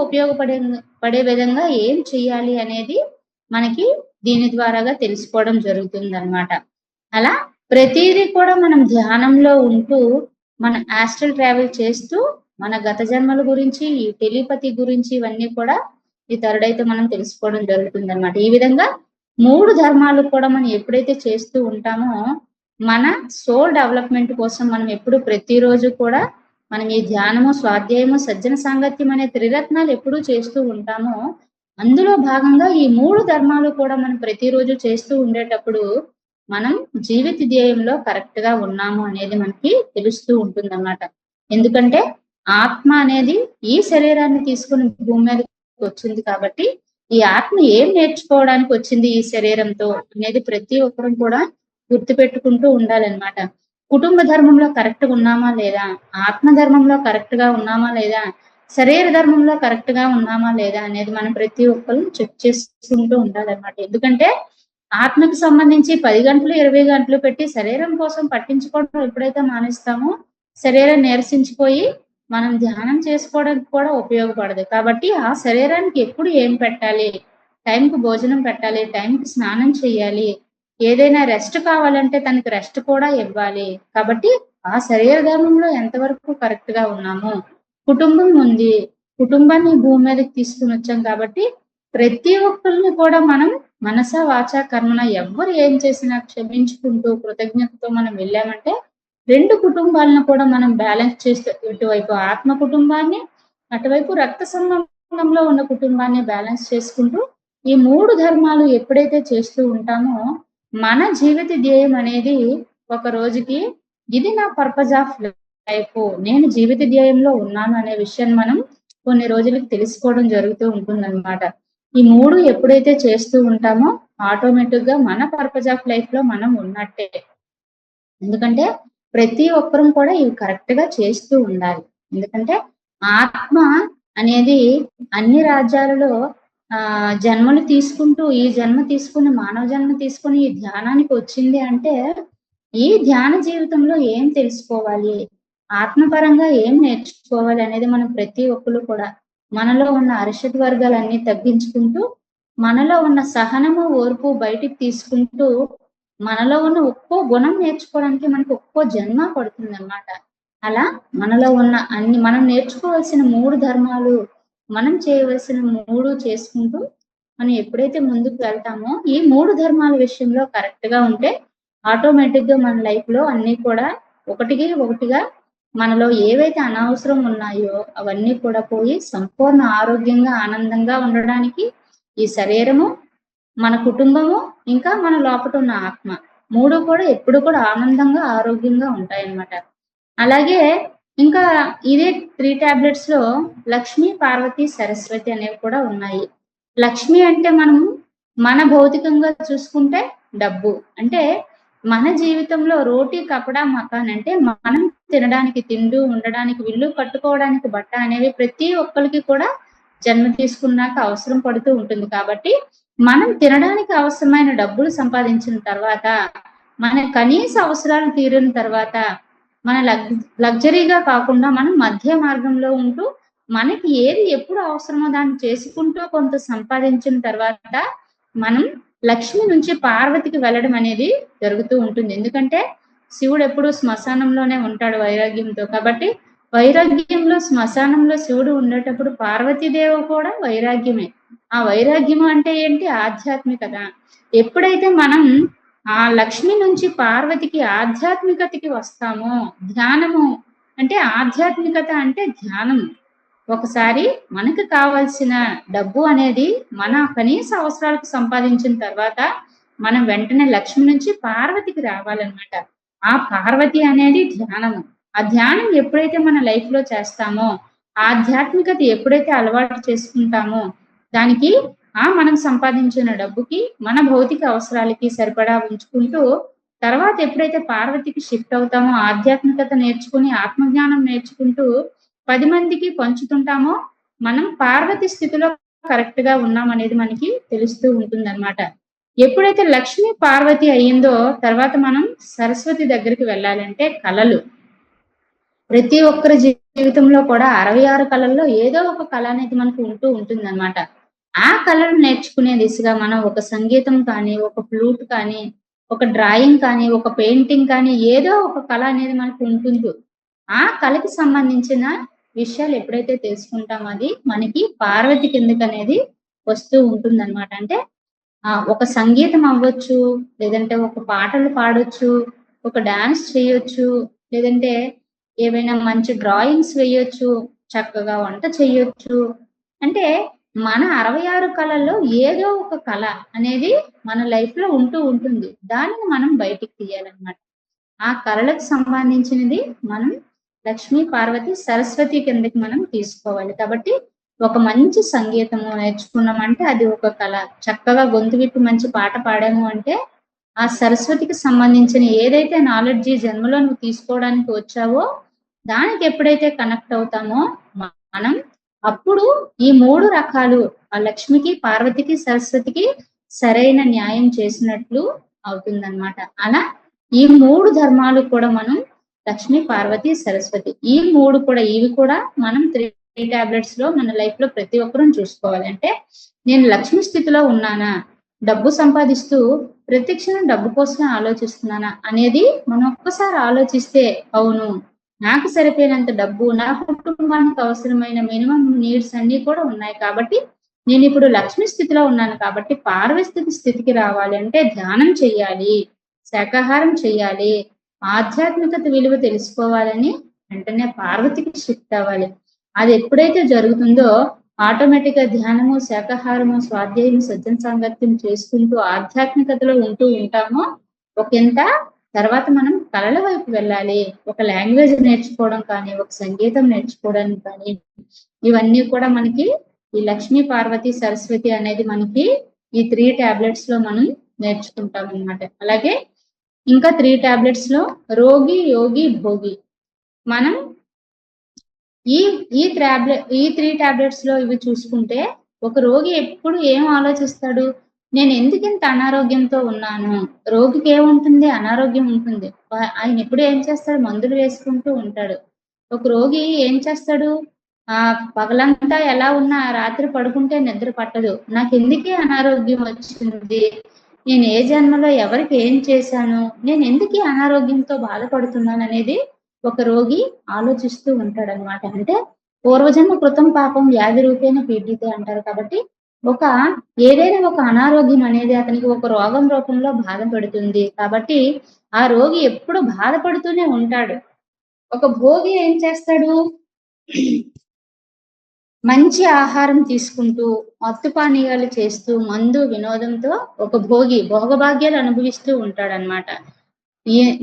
A: పడే విధంగా ఏం చెయ్యాలి అనేది మనకి దీని ద్వారాగా తెలుసుకోవడం జరుగుతుంది అనమాట. అలా ప్రతిదీ కూడా మనం ధ్యానంలో ఉంటూ మన ఆస్ట్రల్ ట్రావెల్ చేస్తూ మన గత జన్మల గురించి, ఈ టెలిపతి గురించి ఇవన్నీ కూడా ఈ థర్డ్ అయితే మనం తెలుసుకోవడం జరుగుతుందన్నమాట. ఈ విధంగా 3 ధర్మాలు కూడా మనం ఎప్పుడైతే చేస్తూ ఉంటామో, మన సోల్ డెవలప్‌మెంట్ కోసం మనం ఎప్పుడు ప్రతిరోజు కూడా మనం ఈ ధ్యానము, స్వాధ్యాయము, సజ్జన సాంగత్యం అనే త్రిరత్నాలు ఎప్పుడూ చేస్తూ ఉంటామో, అందులో భాగంగా ఈ 3 ధర్మాలు కూడా మనం ప్రతిరోజు చేస్తూ ఉండేటప్పుడు, మనం జీవిత ధ్యేయంలో కరెక్ట్‌గా ఉన్నాము అనేది మనకి తెలుస్తూ ఉంటుందన్నమాట. ఎందుకంటే ఆత్మ అనేది ఈ శరీరాన్ని తీసుకొని భూమి మీదకి వచ్చింది కాబట్టి, ఈ ఆత్మ ఏం నేర్చుకోవడానికి వచ్చింది ఈ శరీరంతో అనేది ప్రతి ఒక్కరం కూడా గుర్తుపెట్టుకుంటూ ఉండాలన్నమాట. కుటుంబ ధర్మంలో కరెక్ట్‌గా ఉన్నామా లేదా? ఆత్మ ధర్మంలో కరెక్ట్‌గా ఉన్నామా లేదా? శరీర ధర్మంలో కరెక్ట్‌గా ఉన్నామా లేదా? అనేది మనం ప్రతి ఒక్కళ్ళు చెక్ చేసుకుంటూ ఉండాలన్నమాట. ఎందుకంటే ఆత్మకి సంబంధించి 10 గంటలు, 20 గంటలు పెట్టి శరీరం కోసం పట్టించుకోవడం ఎప్పుడైతే మానేస్తామో, శరీరం నీరసించిపోయి మనం ధ్యానం చేసుకోవడానికి కూడా ఉపయోగపడదు. కాబట్టి ఆ శరీరానికి ఎప్పుడు ఏం పెట్టాలి? టైంకి భోజనం పెట్టాలి, టైంకి స్నానం చేయాలి. ఏదైనా రెస్ట్ కావాలంటే తనకి రెస్ట్ కూడా ఇవ్వాలి. కాబట్టి ఆ శరీర ధర్మంలో ఎంతవరకు కరెక్ట్‌గా ఉన్నాము. కుటుంబం ఉంది. కుటుంబాన్ని భూమి మీదకి తీసుకొనొచ్చాం కాబట్టి, ప్రతి ఒక్కళ్ళని కూడా మనం మనస, వాచ, కర్మన ఎవ్వరు ఏం చేసినా క్షమించుకుంటూ కృతజ్ఞతతో మనం వెళ్ళామంటే 2 కుటుంబాలను కూడా మనం బ్యాలెన్స్ చేస్తూ ఇటువైపు ఆత్మ కుటుంబాన్ని, అటువైపు రక్త సంబంధంలో ఉన్న కుటుంబాన్ని బ్యాలెన్స్ చేసుకుంటూ, ఈ 3 ధర్మాలు ఎప్పుడైతే చేస్తూ ఉంటామో, మన జీవిత ధ్యేయం అనేది ఒక రోజుకి ఇది నా పర్పస్ ఆఫ్ లైఫ్. నేను జీవిత ధ్యేయంలో ఉన్నాను అనే విషయాన్ని మనం కొన్ని రోజులకి తెలుసుకోవడం జరుగుతూ ఉంటుందన్నమాట. ఈ 3 ఎప్పుడైతే చేస్తూ ఉంటామో ఆటోమేటిక్‌గా మన పర్పస్ ఆఫ్ లైఫ్‌లో మనం ఉన్నట్టే. ఎందుకంటే ప్రతి ఒక్కరం కూడా ఇవి కరెక్ట్‌గా చేస్తూ ఉండాలి. ఎందుకంటే ఆత్మ అనేది అన్ని రాజ్యాలలో జన్మలు తీసుకుంటూ ఈ జన్మ తీసుకొని మానవ జన్మ తీసుకొని ఈ ధ్యానానికి వచ్చింది అంటే, ఈ ధ్యాన జీవితంలో ఏం తెలుసుకోవాలి? ఆత్మపరంగా ఏం నేర్చుకోవాలి అనేది మనం ప్రతి ఒక్కళ్ళు కూడా మనలో ఉన్న అరిషడ్ వర్గాలన్నీ తగ్గించుకుంటూ, మనలో ఉన్న సహనము, ఓర్పు బయటికి తీసుకుంటూ, మనలో ఉన్న ఒక్కో గుణం నేర్చుకోవడానికి మనకు ఒక్కో జన్మ పడుతుందన్నమాట. అలా మనలో ఉన్న అన్ని మనం నేర్చుకోవాల్సిన 3 ధర్మాలు, మనం చేయవలసిన 3 చేసుకుంటూ, మనం ఎప్పుడైతే ముందుకు వెళ్తామో, ఈ 3 ధర్మాల విషయంలో కరెక్ట్‌గా ఉంటే, ఆటోమేటిక్‌గా మన లైఫ్‌లో అన్నీ కూడా ఒకటికి ఒకటిగా మనలో ఏవైతే అనవసరం ఉన్నాయో అవన్నీ కూడా పోయి సంపూర్ణ ఆరోగ్యంగా, ఆనందంగా ఉండడానికి ఈ శరీరము, మన కుటుంబము, ఇంకా మన లోపట ఉన్న ఆత్మ 3 కూడా ఎప్పుడు కూడా ఆనందంగా, ఆరోగ్యంగా ఉంటాయన్నమాట. అలాగే ఇంకా ఇదే 3 టాబ్లెట్స్‌లో లక్ష్మి, పార్వతి, సరస్వతి అనేవి కూడా ఉన్నాయి. లక్ష్మి అంటే మనం మన భౌతికంగా చూసుకుంటే డబ్బు. అంటే మన జీవితంలో రోటీ, కపడా, మకాన్ అంటే మనం తినడానికి తిండు, ఉండడానికి ఇల్లు, కట్టుకోవడానికి బట్ట అనేవి ప్రతి ఒక్కళ్ళకి కూడా జన్మ తీసుకున్నాక అవసరం పడుతూ ఉంటుంది. కాబట్టి మనం తినడానికి అవసరమైన డబ్బులు సంపాదించిన తర్వాత, మన కనీస అవసరాలు తీరిన తర్వాత, మన లగ్జరీగా కాకుండా మనం మధ్య మార్గంలో ఉంటూ, మనకి ఏది ఎప్పుడు అవసరమో దాన్ని చేసుకుంటూ కొంత సంపాదించిన తర్వాత, మనం లక్ష్మి నుంచి పార్వతికి వెళ్ళడం అనేది జరుగుతూ ఉంటుంది. ఎందుకంటే శివుడు ఎప్పుడూ శ్మశానంలోనే ఉంటాడు వైరాగ్యంతో. కాబట్టి వైరాగ్యంలో, శ్మశానంలో శివుడు ఉండేటప్పుడు పార్వతీదేవి కూడా వైరాగ్యమే. ఆ వైరాగ్యము అంటే ఏంటి? ఆధ్యాత్మికత. ఎప్పుడైతే మనం ఆ లక్ష్మి నుంచి పార్వతికి ఆధ్యాత్మికతకి వస్తామో, ధ్యానము అంటే ఆధ్యాత్మికత అంటే ధ్యానము. ఒకసారి మనకు కావాల్సిన డబ్బు అనేది మన కనీస అవసరాలకు సంపాదించిన తర్వాత, మనం వెంటనే లక్ష్మి నుంచి పార్వతికి రావాలన్నమాట. ఆ పార్వతి అనేది ధ్యానము. ఆ ధ్యానం ఎప్పుడైతే మన లైఫ్‌లో చేస్తామో, ఆధ్యాత్మికత ఎప్పుడైతే అలవాటు చేసుకుంటామో, దానికి మనం సంపాదించిన డబ్బుకి, మన భౌతిక అవసరాలకి సరిపడా ఉంచుకుంటూ, తర్వాత ఎప్పుడైతే పార్వతికి షిఫ్ట్ అవుతామో, ఆధ్యాత్మికత నేర్చుకొని, ఆత్మజ్ఞానం నేర్చుకుంటూ 10 మందికి పంచుతుంటామో, మనం పార్వతి స్థితిలో కరెక్ట్‌గా ఉన్నామనేది మనకి తెలుస్తూ ఉంటుందన్నమాట. ఎప్పుడైతే లక్ష్మి, పార్వతి అయ్యిందో, తర్వాత మనం సరస్వతి దగ్గరికి వెళ్ళాలంటే కళలు. ప్రతి ఒక్కరి జీవితంలో కూడా 66 కళల్లో ఏదో ఒక కళ అనేది మనకు ఉంటూ ఉంటుందన్నమాట. ఆ కళను నేర్చుకునే దిశగా మనం ఒక సంగీతం కానీ, ఒక ఫ్లూట్ కానీ, ఒక డ్రాయింగ్ కానీ, ఒక పెయింటింగ్ కానీ ఏదో ఒక కళ అనేది మనకు ఉంటుంది. ఆ కళకి సంబంధించిన విషయాలు ఎప్పుడైతే తెలుసుకుంటామో అది మనకి పార్వతి కిందకి అనేది వస్తూ ఉంటుందన్నమాట. అంటే ఒక సంగీతం అవ్వచ్చు, లేదంటే ఒక పాటలు పాడొచ్చు, ఒక డాన్స్ చేయొచ్చు, లేదంటే ఏవైనా మంచి డ్రాయింగ్స్ వేయొచ్చు, చక్కగా వంట చేయొచ్చు. అంటే మన 66 కళల్లో ఏదో ఒక కళ అనేది మన లైఫ్‌లో ఉంటూ ఉంటుంది. దానిని మనం బయటికి తీయాలన్నమాట. ఆ కళలకు సంబంధించినది మనం లక్ష్మీ, పార్వతి, సరస్వతి కిందకి మనం తీసుకోవాలి. కాబట్టి ఒక మంచి సంగీతము నేర్చుకున్నామంటే అది ఒక కళ. చక్కగా గొంతు విప్పి మంచి పాట పాడాము అంటే ఆ సరస్వతికి సంబంధించిన ఏదైతే నాలెడ్జ్ ఈ జన్మలో నువ్వు తీసుకోవడానికి వచ్చావో దానికి ఎప్పుడైతే కనెక్ట్ అవుతామో మనం అప్పుడు ఈ 3 రకాలు ఆ లక్ష్మికి, పార్వతికి, సరస్వతికి సరైన న్యాయం చేసినట్లు అవుతుందన్నమాట. అలా ఈ 3 ధర్మాలు కూడా మనం లక్ష్మి, పార్వతి, సరస్వతి ఈ 3 కూడా ఇవి కూడా మనం 3 టాబ్లెట్స్ లో మన లైఫ్ లో ప్రతి ఒక్కరూ చూసుకోవాలి. అంటే నేను లక్ష్మి స్థితిలో ఉన్నానా, డబ్బు సంపాదిస్తూ ప్రతి క్షణం డబ్బు కోసమే ఆలోచిస్తున్నానా అనేది మనం ఒక్కసారి ఆలోచిస్తే అవును నాకు సరిపోయినంత డబ్బు, నా కుటుంబానికి అవసరమైన మినిమం నీడ్స్ అన్ని కూడా ఉన్నాయి కాబట్టి నేను ఇప్పుడు లక్ష్మి స్థితిలో ఉన్నాను కాబట్టి పార్వతి స్థితికి రావాలి అంటే ధ్యానం చెయ్యాలి, శాకాహారం చెయ్యాలి, ఆధ్యాత్మికత విలువ తెలుసుకోవాలని వెంటనే పార్వతికి షిఫ్ట్ అవ్వాలి. అది ఎప్పుడైతే జరుగుతుందో ఆటోమేటిక్ గా ధ్యానము, శాకాహారము, స్వాధ్యాయం, సజ్జన సాంగత్యం చేసుకుంటూ ఆధ్యాత్మికతలో ఉంటూ ఉంటామో ఒకంత తర్వాత మనం కళల వైపు వెళ్ళాలి. ఒక లాంగ్వేజ్ నేర్చుకోవడం కానీ, ఒక సంగీతం నేర్చుకోవడానికి కానీ ఇవన్నీ కూడా మనకి ఈ లక్ష్మీ, పార్వతి, సరస్వతి అనేది మనకి ఈ 3 టాబ్లెట్స్ లో మనం నేర్చుకుంటాం అన్నమాట. అలాగే ఇంకా 3 టాబ్లెట్స్ లో రోగి, యోగి, భోగి మనం ఈ ఈ ఈ 3 టాబ్లెట్స్ లో ఇవి చూసుకుంటే ఒక రోగి ఎప్పుడు ఏం ఆలోచిస్తాడు, నేను ఎందుకు ఇంత అనారోగ్యంతో ఉన్నాను. రోగికి ఏముంటుంది, అనారోగ్యం ఉంటుంది. ఆయన ఎప్పుడు ఏం చేస్తాడు, మందులు వేసుకుంటూ ఉంటాడు. ఒక రోగి ఏం చేస్తాడు, పగలంతా ఎలా ఉన్నా రాత్రి పడుకుంటే నిద్ర పట్టదు. నాకు ఎందుకే అనారోగ్యం వచ్చింది, నేను ఏ జన్మలో ఎవరికి ఏం చేశాను, నేను ఎందుకు అనారోగ్యంతో బాధపడుతున్నాను అనేది ఒక రోగి ఆలోచిస్తూ ఉంటాడనమాట. అంటే పూర్వజన్మ కృతం పాపం వ్యాధి రూపేణ పీడితే అంటారు. కాబట్టి ఏదైనా ఒక అనారోగ్యం అనేది అతనికి ఒక రోగం రూపంలో బాధ పెడుతుంది. కాబట్టి ఆ రోగి ఎప్పుడు బాధపడుతూనే ఉంటాడు. ఒక భోగి ఏం చేస్తాడు, మంచి ఆహారం తీసుకుంటూ మత్తు పానీయాలు చేస్తూ మందు వినోదంతో ఒక భోగి భోగభాగ్యాలు అనుభవిస్తూ ఉంటాడనమాట.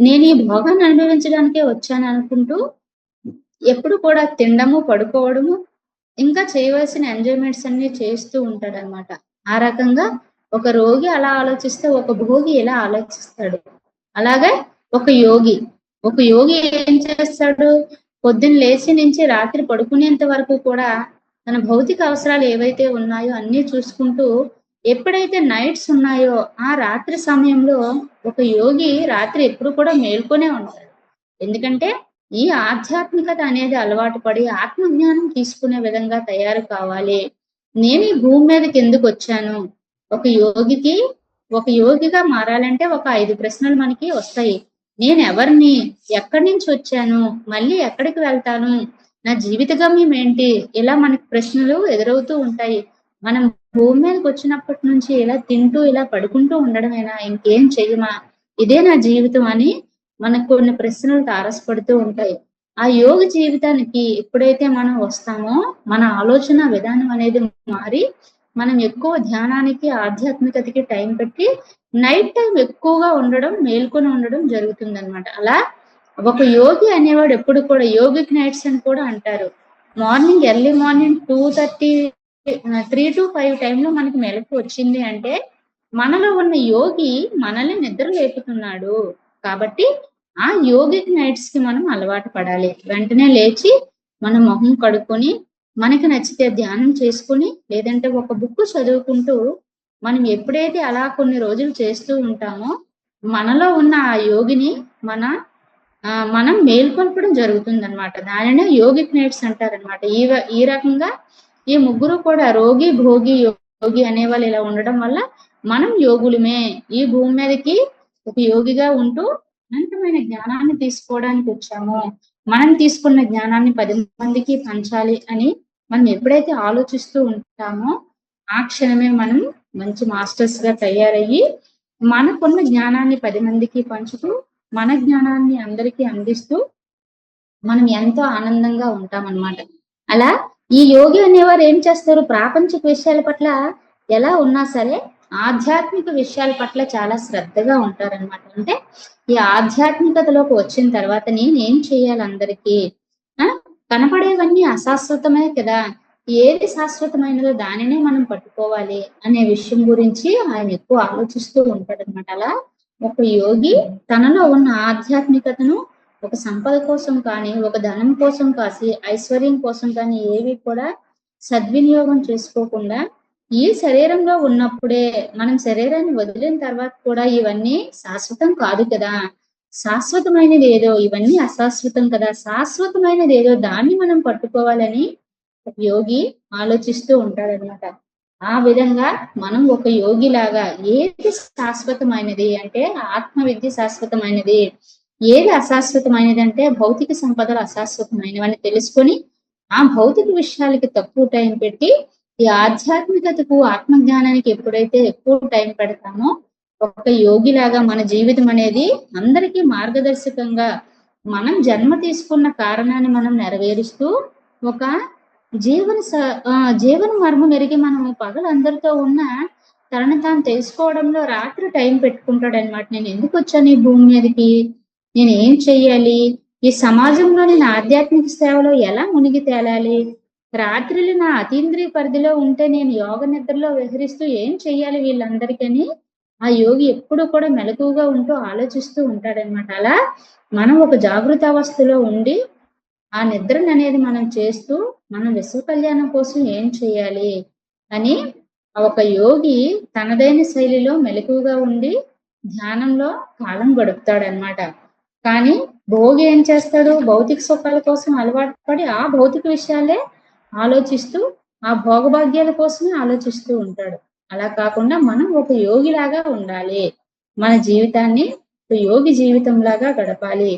A: నేను ఈ భోగాన్ని అనుభవించడానికే వచ్చాను అనుకుంటూ ఎప్పుడు కూడా తినడము, పడుకోవడము, ఇంకా చేయవలసిన ఎంజాయ్మెంట్స్ అన్ని చేస్తూ ఉంటాడనమాట. ఆ రకంగా ఒక రోగి అలా ఆలోచిస్తే ఒక భోగి ఎలా ఆలోచిస్తాడు. అలాగే ఒక యోగి ఏం చేస్తాడు, పొద్దున్న లేచి నుంచి రాత్రి పడుకునేంత వరకు కూడా తన భౌతిక అవసరాలు ఏవైతే ఉన్నాయో అన్ని చూసుకుంటూ ఎప్పుడైతే నైట్స్ ఉన్నాయో ఆ రాత్రి సమయంలో ఒక యోగి రాత్రి ఎప్పుడు కూడా మేల్కొనే ఉంటాడు. ఎందుకంటే ఈ ఆధ్యాత్మికత అనేది అలవాటు పడి ఆత్మజ్ఞానం తీసుకునే విధంగా తయారు కావాలి. నేను ఈ భూమి మీదకి ఎందుకు వచ్చాను, ఒక యోగిగా మారాలంటే ఒక 5 ప్రశ్నలు మనకి వస్తాయి. నేను ఎవరిని, ఎక్కడి నుంచి వచ్చాను, మళ్ళీ ఎక్కడికి వెళ్తాను, నా జీవిత గమ్యం ఏంటి, ఇలా మనకి ప్రశ్నలు ఎదురవుతూ ఉంటాయి. మనం భూమి మీదకి వచ్చినప్పటి నుంచి ఇలా తింటూ ఇలా పడుకుంటూ ఉండడమేనా, ఇంకేం చెయ్యమా, ఇదే నా జీవితం అని మనకు కొన్ని ప్రశ్నలు తారసపడుతూ ఉంటాయి. ఆ యోగ జీవితానికి ఎప్పుడైతే మనం వస్తామో మన ఆలోచన విధానం అనేది మారి మనం ఎక్కువ ధ్యానానికి, ఆధ్యాత్మికతకి టైం పెట్టి నైట్ టైం ఎక్కువగా ఉండడం, మేల్కొని ఉండడం జరుగుతుంది అనమాట. అలా ఒక యోగి అనేవాడు ఎప్పుడు కూడా యోగిక్ నైట్స్ అని కూడా అంటారు. మార్నింగ్ ఎర్లీ మార్నింగ్ 2:30 3 to 5 టైంలో మనకి మెలకు వచ్చింది అంటే మనలో ఉన్న యోగి మనల్ని నిద్ర లేపుతున్నాడు. కాబట్టి ఆ యోగిక్ నైట్స్ కి మనం అలవాటు పడాలి. వెంటనే లేచి మన మొహం కడుక్కొని మనకి నచ్చితే ధ్యానం చేసుకుని, లేదంటే ఒక బుక్ చదువుకుంటూ మనం ఎప్పుడైతే అలా కొన్ని రోజులు చేస్తూ ఉంటామో మనలో ఉన్న ఆ యోగిని మనం మేల్కొల్పడం జరుగుతుంది అనమాట. దానినే యోగిక్ నైట్స్ అంటారనమాట. ఈ రకంగా ఈ ముగ్గురు కూడా రోగి, భోగి, యోగి అనేవాళ్ళు ఇలా ఉండడం వల్ల మనం యోగులమే. ఈ భూమి మీదకి ఒక యోగిగా ఉంటూ అనంతమైన జ్ఞానాన్ని తీసుకోవడానికి వచ్చాము. మనం తీసుకున్న జ్ఞానాన్ని 10 మందికి పంచాలి అని మనం ఎప్పుడైతే ఆలోచిస్తూ ఉంటామో, ఆ క్షణమే మనం మంచి మాస్టర్స్ గా తయారయ్యి, మనకున్న జ్ఞానాన్ని 10 మందికి పంచుతూ, మన జ్ఞానాన్ని అందరికీ అందిస్తూ మనం ఎంతో ఆనందంగా ఉంటామన్నమాట. అలా ఈ యోగి అనేవారు ఏం చేస్తారు, ప్రాపంచిక విషయాల పట్ల ఎలా ఉన్నా సరే, ఆధ్యాత్మిక విషయాల పట్ల చాలా శ్రద్ధగా ఉంటారనమాట. అంటే ఈ ఆధ్యాత్మికతలోకి వచ్చిన తర్వాత నేనేం చేయాలి అందరికీ? ఆ! కనపడేవన్నీ అశాశ్వతమే కదా! ఏది శాశ్వతమైనదో దానినే మనం పట్టుకోవాలి అనే విషయం గురించి ఆయన ఎక్కువ ఆలోచిస్తూ ఉంటాడనమాట. అలా ఒక యోగి తనలో ఉన్న ఆధ్యాత్మికతను ఒక సంపద కోసం కానీ, ఒక ధనం కోసం కాసి, ఐశ్వర్యం కోసం కానీ ఏవి కూడా సద్వినియోగం చేసుకోకుండా, ఈ శరీరంలో ఉన్నప్పుడే మనం శరీరాన్ని వదిలిన తర్వాత కూడా ఇవన్నీ శాశ్వతం కాదు కదా! శాశ్వతమైనదేదో ఇవన్నీ అశాశ్వతం కదా! శాశ్వతమైనదేదో దాన్ని మనం పట్టుకోవాలని ఒక యోగి ఆలోచిస్తూ ఉంటాడనమాట. ఆ విధంగా మనం ఒక యోగిలాగా ఏది శాశ్వతమైనది అంటే ఆత్మ విద్య శాశ్వతమైనది. ఏది అశాశ్వతమైనది అంటే భౌతిక సంపదలు అశాశ్వతమైనవని తెలుసుకొని, ఆ భౌతిక విషయాలకి తక్కువ టైం పెట్టి, ఈ ఆధ్యాత్మికతకు, ఆత్మజ్ఞానానికి ఎప్పుడైతే ఎక్కువ టైం పెడతామో, ఒక యోగిలాగా మన జీవితం అనేది అందరికీ మార్గదర్శకంగా మనం జన్మ తీసుకున్న కారణాన్ని మనం నెరవేరుస్తూ ఒక జీవన మర్మం ఎరిగి మనము పగలందరితో ఉన్న తనని తాను తెలుసుకోవడంలో రాత్రి టైం పెట్టుకుంటాడనమాట. నేను ఎందుకొచ్చాను ఈ భూమి మీదకి? నేను ఏం చెయ్యాలి? ఈ సమాజంలో నేను ఆధ్యాత్మిక సేవలో ఎలా మునిగి తేలాలి? రాత్రులు నా అతీంద్రియ పరిధిలో ఉంటే నేను యోగ నిద్రలో విహరిస్తూ ఏం చెయ్యాలి వీళ్ళందరికని ఆ యోగి ఎప్పుడు కూడా మెలకువగా ఉంటూ ఆలోచిస్తూ ఉంటాడనమాట. అలా మనం ఒక జాగృత అవస్థలో ఉండి ఆ నిద్రననేది మనం చేస్తూ, మనం విశ్వ కళ్యాణం కోసం ఏం చేయాలి అని ఒక యోగి తనదైన శైలిలో మెలకువగా ఉండి ధ్యానంలో కాలం గడుపుతాడనమాట. కానీ భోగి ఏం చేస్తాడు, భౌతిక సుఖాల కోసం అలవాటు పడి ఆ భౌతిక విషయాలే ఆలోచిస్తూ, ఆ భోగభాగ్యాల కోసమే ఆలోచిస్తూ ఉంటాడు. అలా కాకుండా మనం ఒక యోగిలాగా ఉండాలి. మన జీవితాన్ని ఒక యోగి జీవితంలాగా గడపాలి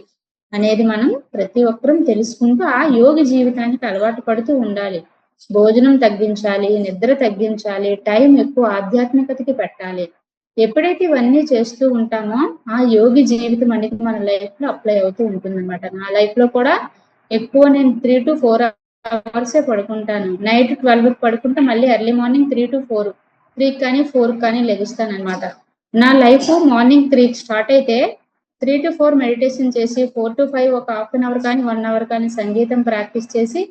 A: అనేది మనం ప్రతి ఒక్కరం తెలుసుకుంటూ ఆ యోగి జీవితానికి అలవాటు పడుతూ ఉండాలి. భోజనం తగ్గించాలి, నిద్ర తగ్గించాలి, టైం ఎక్కువ ఆధ్యాత్మికతకి పెట్టాలి. ఎప్పుడైతే ఇవన్నీ చేస్తూ ఉంటామో ఆ యోగి జీవితం అనేది మన లైఫ్ లో అప్లై అవుతూ ఉంటుందన్నమాట. నా లైఫ్ లో కూడా ఎక్కువ నేను 3 to 4 అవర్సే పడుకుంటాను. నైట్ 12 పడుకుంటే మళ్ళీ ఎర్లీ మార్నింగ్ 3 to 4 3 కానీ 4 కానీ లెగుస్తానన్నమాట. నా లైఫ్ మార్నింగ్ 3 స్టార్ట్ అయితే 3 to 4 మెడిటేషన్ చేసి 4 to 5 ఒక హాఫ్ అన్ అవర్ కానీ 1 అవర్ కానీ సంగీతం ప్రాక్టీస్ చేసి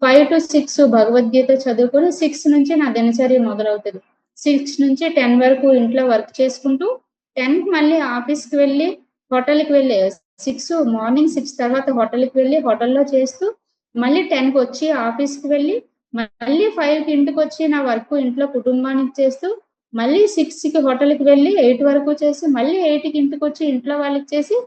A: 5 to 6 భగవద్గీత చదువుకొని 6 నుంచి నా దినచర్య మొదలవుతుంది. 6 నుంచి 10 వరకు ఇంట్లో వర్క్ చేసుకుంటూ 10కి మళ్ళీ ఆఫీస్కి వెళ్ళి హోటల్కి వెళ్ళి 6 మార్నింగ్ 6 తర్వాత హోటల్కి వెళ్ళి హోటల్లో చేస్తూ మళ్ళీ 10కి వచ్చి ఆఫీస్కి వెళ్ళి మళ్ళీ 5కి ఇంటికి వచ్చి నా వర్క్ ఇంట్లో కుటుంబానికి చేస్తూ మళ్ళీ 6కి హోటల్కి వెళ్ళి 8 వరకు చేసి మళ్ళీ 8కి ఇంటికి వచ్చి ఇంట్లో వాళ్ళకి చేసి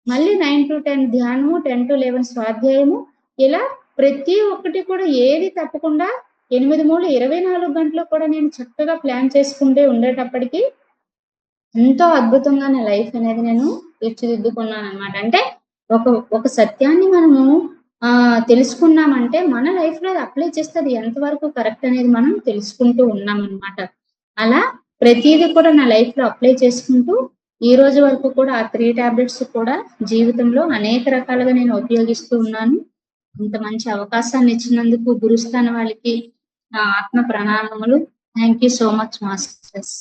A: మళ్ళీ 9 to 10 ధ్యానము 10 to 11 స్వాధ్యాయము ఇలా ప్రతి ఒక్కటి కూడా ఏది తప్పకుండా 8/3 24 గంటలు కూడా నేను చక్కగా ప్లాన్ చేసుకుంటే ఉండేటప్పటికి ఎంతో అద్భుతంగా నా లైఫ్ అనేది నేను తీర్చిదిద్దుకున్నాను అనమాట. అంటే ఒక ఒక సత్యాన్ని మనము తెలుసుకున్నామంటే మన లైఫ్ లో అది అప్లై చేస్తే అది ఎంతవరకు కరెక్ట్ అనేది మనం తెలుసుకుంటూ ఉన్నాం అనమాట. అలా ప్రతిదీ కూడా నా లైఫ్ లో అప్లై చేసుకుంటూ ఈ రోజు వరకు కూడా ఆ 3 టాబ్లెట్స్ కూడా జీవితంలో అనేక రకాలుగా నేను ఉపయోగిస్తూ ఉన్నాను. ఇంత మంచి అవకాశాన్ని ఇచ్చినందుకు గురుస్థానం వాళ్ళకి నా ఆత్మ ప్రణామములు. Thank you so much masters.